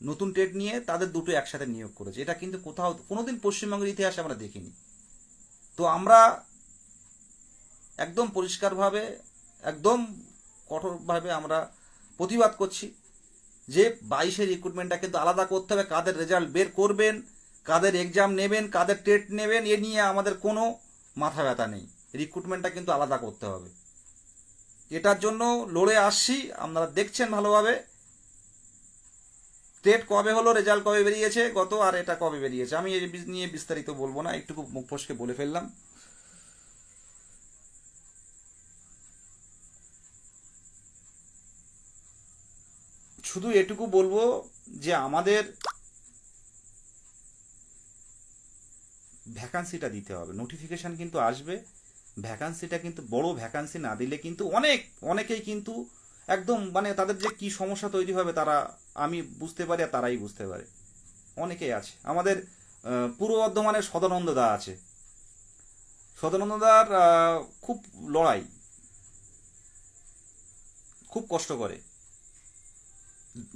নতুন টেট নিয়ে তাদের দুটো একসাথে নিয়োগ করেছে। এটা কিন্তু কোথাও কোনোদিন পশ্চিমবঙ্গের ইতিহাসে আমরা দেখিনি। তো আমরা একদম পরিষ্কারভাবে, একদম কঠোরভাবে আমরা প্রতিবাদ করছি যে 22-এর রিক্রুটমেন্টটা কিন্তু আলাদা করতে হবে। কাদের রেজাল্ট বের করবেন, কাদের এক্সাম নেবেন, কাদের টেট নেবেন, এ নিয়ে আমাদের কোনো মাথা ব্যথা নেই। রিক্রুটমেন্টটা কিন্তু আলাদা করতে হবে। এটার জন্য লড়ে আসছি, আপনারা দেখছেন ভালোভাবে। টেট কবে হলো, রেজাল্ট কবে বেরিয়েছে গত, আর এটা কবে বেরিয়েছে, আমি এই নিয়ে বিস্তারিত বলবো না, একটু মুখ ফসকে বলে ফেললাম। শুধু এটুকু বলবো যে আমাদের ভ্যাকান্সিটা দিতে হবে। নোটিফিকেশন কিন্তু আসবে, ভ্যাকান্সিটা কিন্তু বড় ভ্যাকান্সি না দিলে কিন্তু অনেকেই কিন্তু একদম মানে তাদের যে কি সমস্যা তৈরি হবে তারা, আমি বুঝতে পারি আর তারাই বুঝতে পারে। অনেকেই আছে আমাদের পূর্ব বর্ধমানের সদানন্দ দা আছে। সদানন্দ দার খুব লড়াই, খুব কষ্ট করে,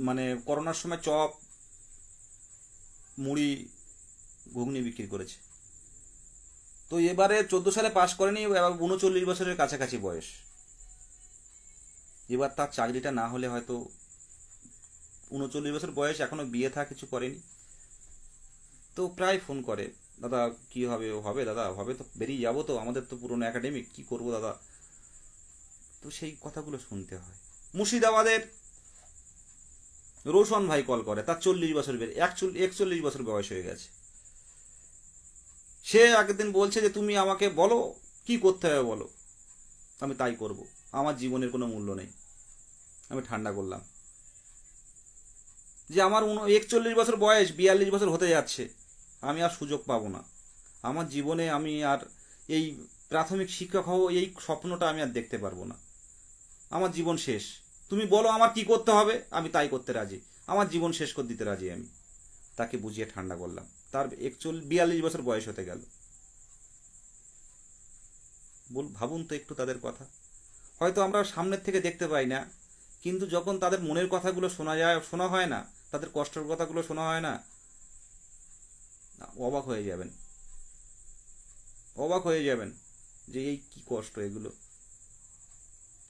মানে করোনার সময় চপ মুড়ি ঘুগনি বিক্রি করেছে। তো এবারে 14 সালে পাশ করেনি, এবার 39 বছরের কাছাকাছি বয়স। এবার তার চাকরিটা না হলে হয়তো, 39 বছর বয়স, এখনো বিয়ে থা কিছু করেনি। তো প্রায় ফোন করে, দাদা কি হবে, হবে দাদা, হবে তো, বেরিয়ে যাবো তো, আমাদের তো পুরনো একাডেমিক, কি করবো দাদা। তো সেই কথাগুলো শুনতে হয়। মুর্শিদাবাদের রোশন ভাই কল করে, তার 40 বছর 41 বছর বয়স হয়ে গেছে। সে আগের দিন বলছে যে তুমি আমাকে বলো কি করতে হবে বলো, আমি তাই করব, আমার জীবনের কোনো মূল্য নেই। আমি ঠান্ডা করলাম যে আমার 41 বছর বয়স, 42 বছর হতে যাচ্ছে, আমি আর সুযোগ পাবো না আমার জীবনে, আমি আর এই প্রাথমিক শিক্ষক হব এই স্বপ্নটা আমি আর দেখতে পারবো না, আমার জীবন শেষ। তুমি বলো আমার কি করতে হবে, আমি তাই করতে রাজি, আমার জীবন শেষ করে দিতে রাজি আমি। তাকে বুঝিয়ে ঠান্ডা করলাম। তার 42 বছর বয়স হতে গেল। ভাবুন তো একটু তাদের কথা। হয়তো আমরা সামনের থেকে দেখতে পাই না, কিন্তু যখন তাদের মনের কথাগুলো শোনা হয় না, তাদের কষ্টের কথাগুলো শোনা হয় না, অবাক হয়ে যাবেন, অবাক হয়ে যাবেন যে এই কি কষ্ট এগুলো।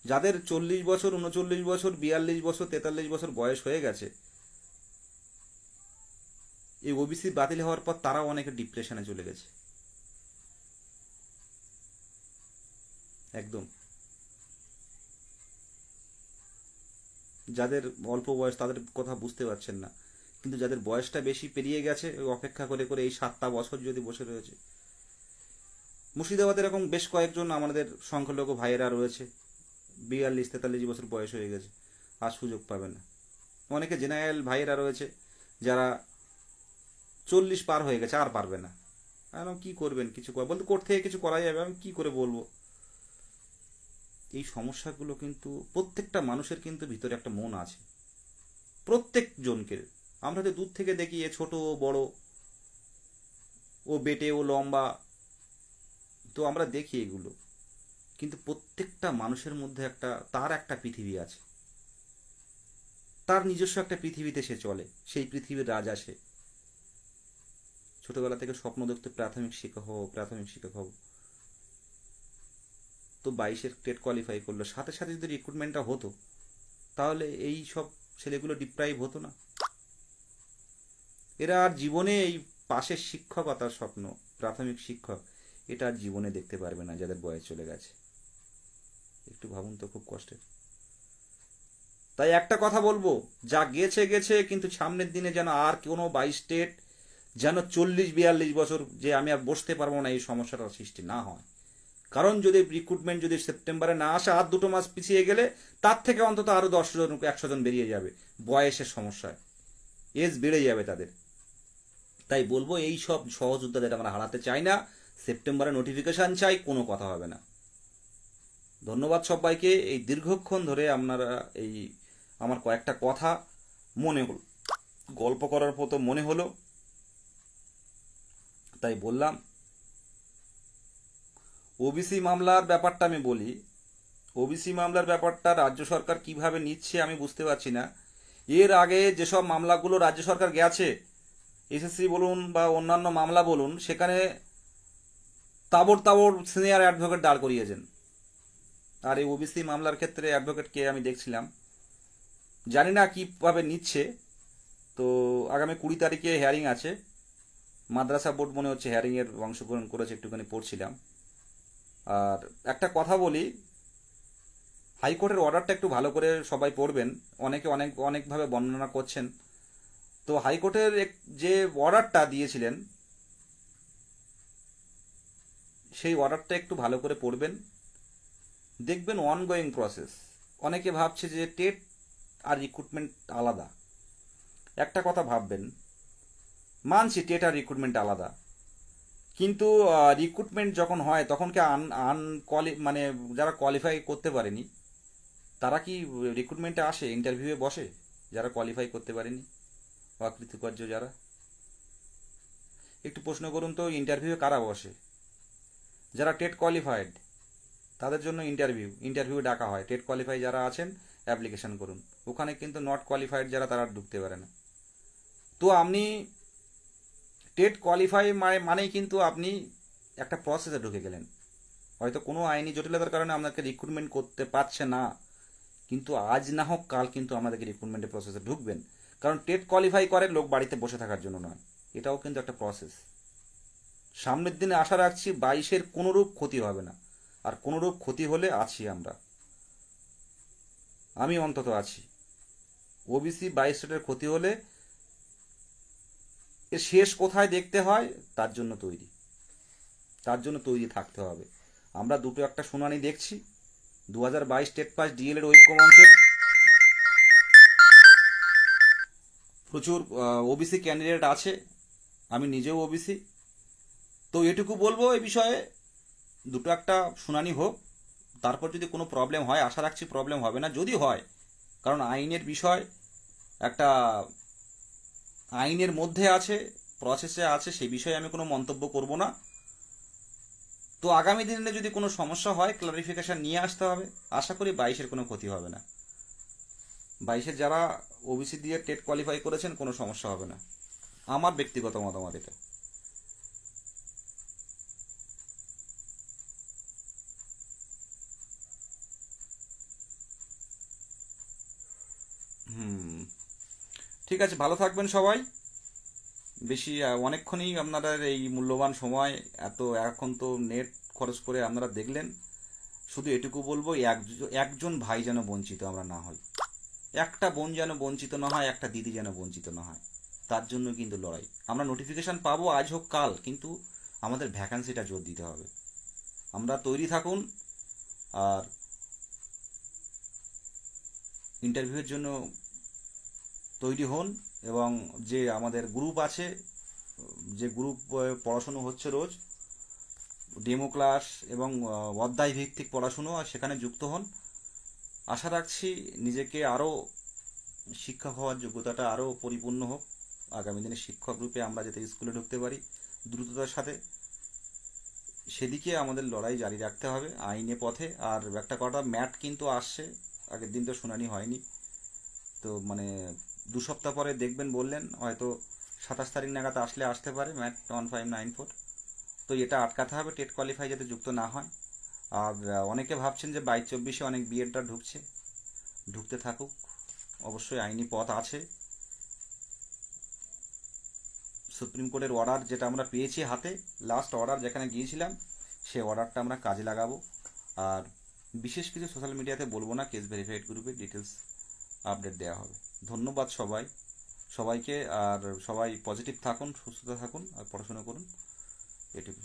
যাদের 40 বছর, 39 বছর, 42 বছর, 43 বছর বয়স হয়ে গেছে, এই ওবিসি বাতিল হওয়ার পর তারাও অনেকে ডিপ্রেশনে চলে গেছে। একদম যাদের অল্প বয়স তাদের কথা বুঝতে পারছেন না, কিন্তু যাদের বয়সটা বেশি পেরিয়ে গেছে ওই অপেক্ষা করে করে এই 7টা বছর যদি বসে রয়েছে। মুর্শিদাবাদে এরকম বেশ কয়েকজন আমাদের সংখ্যালঘু ভাইয়েরা রয়েছে, 42-43 বছর বয়স হয়ে গেছে, আর সুযোগ পাবে না। অনেকে জেনারেল ভাইয়েরা রয়েছে যারা 40 পার হয়ে গেছে, আর পারবে না। আমি কি করবেন, কিছু বলতে কোর্ট থেকে কিছু করা যাবে, আমি কি করে বলবো। এই সমস্যাগুলো কিন্তু প্রত্যেকটা মানুষের কিন্তু ভিতরে একটা মন আছে, প্রত্যেক জনকে। আমরা তো দূর থেকে দেখি এ ছোট ও বড়, ও বেটে ও লম্বা, তো আমরা দেখি এগুলো, কিন্তু প্রত্যেকটা মানুষের মধ্যে তার একটা পৃথিবী আছে, তার নিজস্ব একটা পৃথিবীতে সে চলে, সেই পৃথিবীর রাজা সে। ছোটবেলা থেকে স্বপ্ন দেখতে প্রাথমিক শিক্ষক হব, তো 22-এর টেট কোয়ালিফাই করলো, সাথে সাথে যদি রিক্রুটমেন্টটা হতো তাহলে এই সব ছেলেগুলো ডিপ্রাইভ হতো না। এরা আর জীবনে এই পাশের শিক্ষকতার স্বপ্ন, প্রাথমিক শিক্ষক, এটা আর জীবনে দেখতে পারবে না যাদের বয়স চলে গেছে। একটু ভাবুন তো, খুব কষ্টের। তাই একটা কথা বলবো, যা গেছে গেছে, কিন্তু সামনের দিনে যেন আর কোনো 22 স্টেট যেন 40-42 বছর যে আমি আর বসতে পারবো না, এই সমস্যাটার সৃষ্টি না হয়। কারণ যদি রিক্রুটমেন্ট যদি সেপ্টেম্বরে না আসে, আর 2 মাস পিছিয়ে গেলে তার থেকে অন্তত আরো 10 জন 100 জন বেরিয়ে যাবে বয়সের সমস্যায়, এজ বেড়ে যাবে তাদের। তাই বলবো এই সব সহযোদ্ধাদের আমরা হারাতে চাই না, সেপ্টেম্বরে নোটিফিকেশন চাই, কোনো কথা হবে না। ধন্যবাদ সবাইকে। এই দীর্ঘক্ষণ ধরে আপনারা এই আমার কয়েকটা কথা মনে হলো, গল্প করার মতো মনে হলো, তাই বললাম। ওবিসি মামলার ব্যাপারটা আমি বলি। ওবিসি মামলার ব্যাপারটা রাজ্য সরকার কিভাবে নিচ্ছে আমি বুঝতে পারছি না। এর আগে যেসব মামলাগুলো রাজ্য সরকার গেছে, এসএসসি বলুন বা অন্যান্য মামলা বলুন, সেখানে তাবড় তাবড় সিনিয়র অ্যাডভোকেট দাঁড় করিয়েছেন। আর এই ওবিসি মামলার ক্ষেত্রে অ্যাডভোকেটকে আমি দেখছিলাম, জানি না কিভাবে নিচ্ছে। তো আগামী 20 তারিখে হিয়ারিং আছে, মাদ্রাসা বোর্ড মনে হচ্ছে হিয়ারিংয়ের অংশগ্রহণ করেছে, একটুখানি পড়ছিলাম। আর একটা কথা বলি, হাইকোর্টের অর্ডারটা একটু ভালো করে সবাই পড়বেন, অনেকে অনেকভাবে বর্ণনা করছেন। তো হাইকোর্টের যে অর্ডারটা দিয়েছিলেন, সেই অর্ডারটা একটু ভালো করে পড়বেন, দেখবেন অনগোয়িং প্রসেস। অনেকে ভাবছে যে টেট আর রিক্রুটমেন্ট আলাদা। একটা কথা ভাববেন, মানছি টেট আর রিক্রুটমেন্ট আলাদা, কিন্তু রিক্রুটমেন্ট যখন হয় তখন কি মানে যারা কোয়ালিফাই করতে পারেনি তারা কি রিক্রুটমেন্টে আসে, ইন্টারভিউয়ে বসে? যারা কোয়ালিফাই করতে পারেনি, অকৃতকার্য যারা, একটু প্রশ্ন করুন তো, ইন্টারভিউয়ে কারা বসে? যারা টেট কোয়ালিফাইড তাদের জন্য ইন্টারভিউ ডাকা হয়। টেট কোয়ালিফাই যারা আছেন অ্যাপ্লিকেশন করুন, ওখানে কিন্তু নট কোয়ালিফাইড যারা তারা ঢুকতে পারে না। তো আপনি টেট কোয়ালিফাই মানেই কিন্তু আপনি একটা প্রসেসে ঢুকে গেলেন। হয়তো কোনো আইনি জটিলতার কারণে আপনাকে রিক্রুটমেন্ট করতে পারছে না, কিন্তু আজ না হোক কাল কিন্তু আমাদেরকে রিক্রুটমেন্টের প্রসেসে ঢুকবেন। কারণ টেট কোয়ালিফাই করে লোক বাড়িতে বসে থাকার জন্য নয়, এটাও কিন্তু একটা প্রসেস। সামনের দিনে আশা রাখছি 22-এর কোনোরূপ ক্ষতি হবে না, আর কোনোরূপ ক্ষতি হলে আছি আমরা, আমি অন্তত আছি। ওবিসি 22 স্টেটের ক্ষতি হলে এর শেষ কোথায় দেখতে হয় তার জন্য তৈরি থাকতে হবে। আমরা দুটো একটা শুনানি দেখছি, 2022 স্টেট পাস ডিএলএড ঐক্য মঞ্চের প্রচুর ওবিসি ক্যান্ডিডেট আছে, আমি নিজেও ওবিসি। তো এটুকু বলবো এই বিষয়ে, দুটো একটা শুনানি হোক, তারপর যদি কোনো প্রবলেম হয়, আশা রাখছি প্রবলেম হবে না। যদি হয়, কারণ আইনের বিষয়, একটা আইনের মধ্যে আছে, প্রসেসে আছে, সেই বিষয়ে আমি কোনো মন্তব্য করব না। তো আগামী দিনে যদি কোনো সমস্যা হয় ক্লারিফিকেশন নিয়ে আসতে হবে। আশা করি 22-এর কোনো ক্ষতি হবে না, 22-এর যারা ওবিসি দিয়ে টেট কোয়ালিফাই করেছেন কোনো সমস্যা হবে না, আমার ব্যক্তিগত মতামত এটা। ঠিক আছে, ভালো থাকবেন সবাই। বেশি অনেকক্ষণই আপনাদের এই মূল্যবান সময় এখন তো নেট খরচ করে আপনারা দেখলেন। শুধু এটুকু বলবো, একজন ভাই যেন বঞ্চিত আমরা না হই। একটা বোন যেন বঞ্চিত না হয়, একটা দিদি যেন বঞ্চিত না হয়, তার জন্য কিন্তু লড়াই। আমরা নোটিফিকেশন পাবো আজ হোক কাল, কিন্তু আমাদের ভ্যাকান্সিটা জোর দিতে হবে। আমরা তৈরি থাকুন আর ইন্টারভিউয়ের জন্য তৈরি হন। এবং যে আমাদের গ্রুপ আছে, যে গ্রুপ পড়াশুনো হচ্ছে রোজ, ডেমো ক্লাস এবং অধ্যায় ভিত্তিক পড়াশুনো, আর সেখানে যুক্ত হন। আশা রাখছি নিজেকে আরও শিক্ষক হওয়ার যোগ্যতাটা আরও পরিপূর্ণ হোক। আগামী দিনে শিক্ষক রূপে আমরা যাতে স্কুলে ঢুকতে পারি দ্রুততার সাথে, সেদিকে আমাদের লড়াই জারি রাখতে হবে আইনে পথে। আর একটা কথা, ম্যাট কিন্তু আসছে, আগের দিন তো শুনানি হয়নি, তো মানে 2 সপ্তাহ পরে দেখবেন বললেন, হয়তো 27 তারিখ নাগাদ আসতে পারে ম্যাট 1594। তো এটা আটকাতে হবে, টেট কোয়ালিফাই যাতে যুক্ত না হয়। আর অনেকে ভাবছেন যে 22-24-এ অনেক বিএডটা ঢুকছে, ঢুকতে থাকুক, অবশ্যই আইনি পথ আছে। সুপ্রিম কোর্টের অর্ডার যেটা আমরা পেয়েছি হাতে, লাস্ট অর্ডার যেখানে গিয়েছিলাম, সে অর্ডারটা আমরা কাজে লাগাবো। আর বিশেষ কিছু সোশ্যাল মিডিয়াতে বলবো না, কেস ভেরিফাইড গ্রুপে ডিটেলস আপডেট দেওয়া হবে। ধন্যবাদ সবাইকে। আর সবাই পজিটিভ থাকুন, সুস্থ থাকুন আর পড়াশোনা করুন, এটুকু।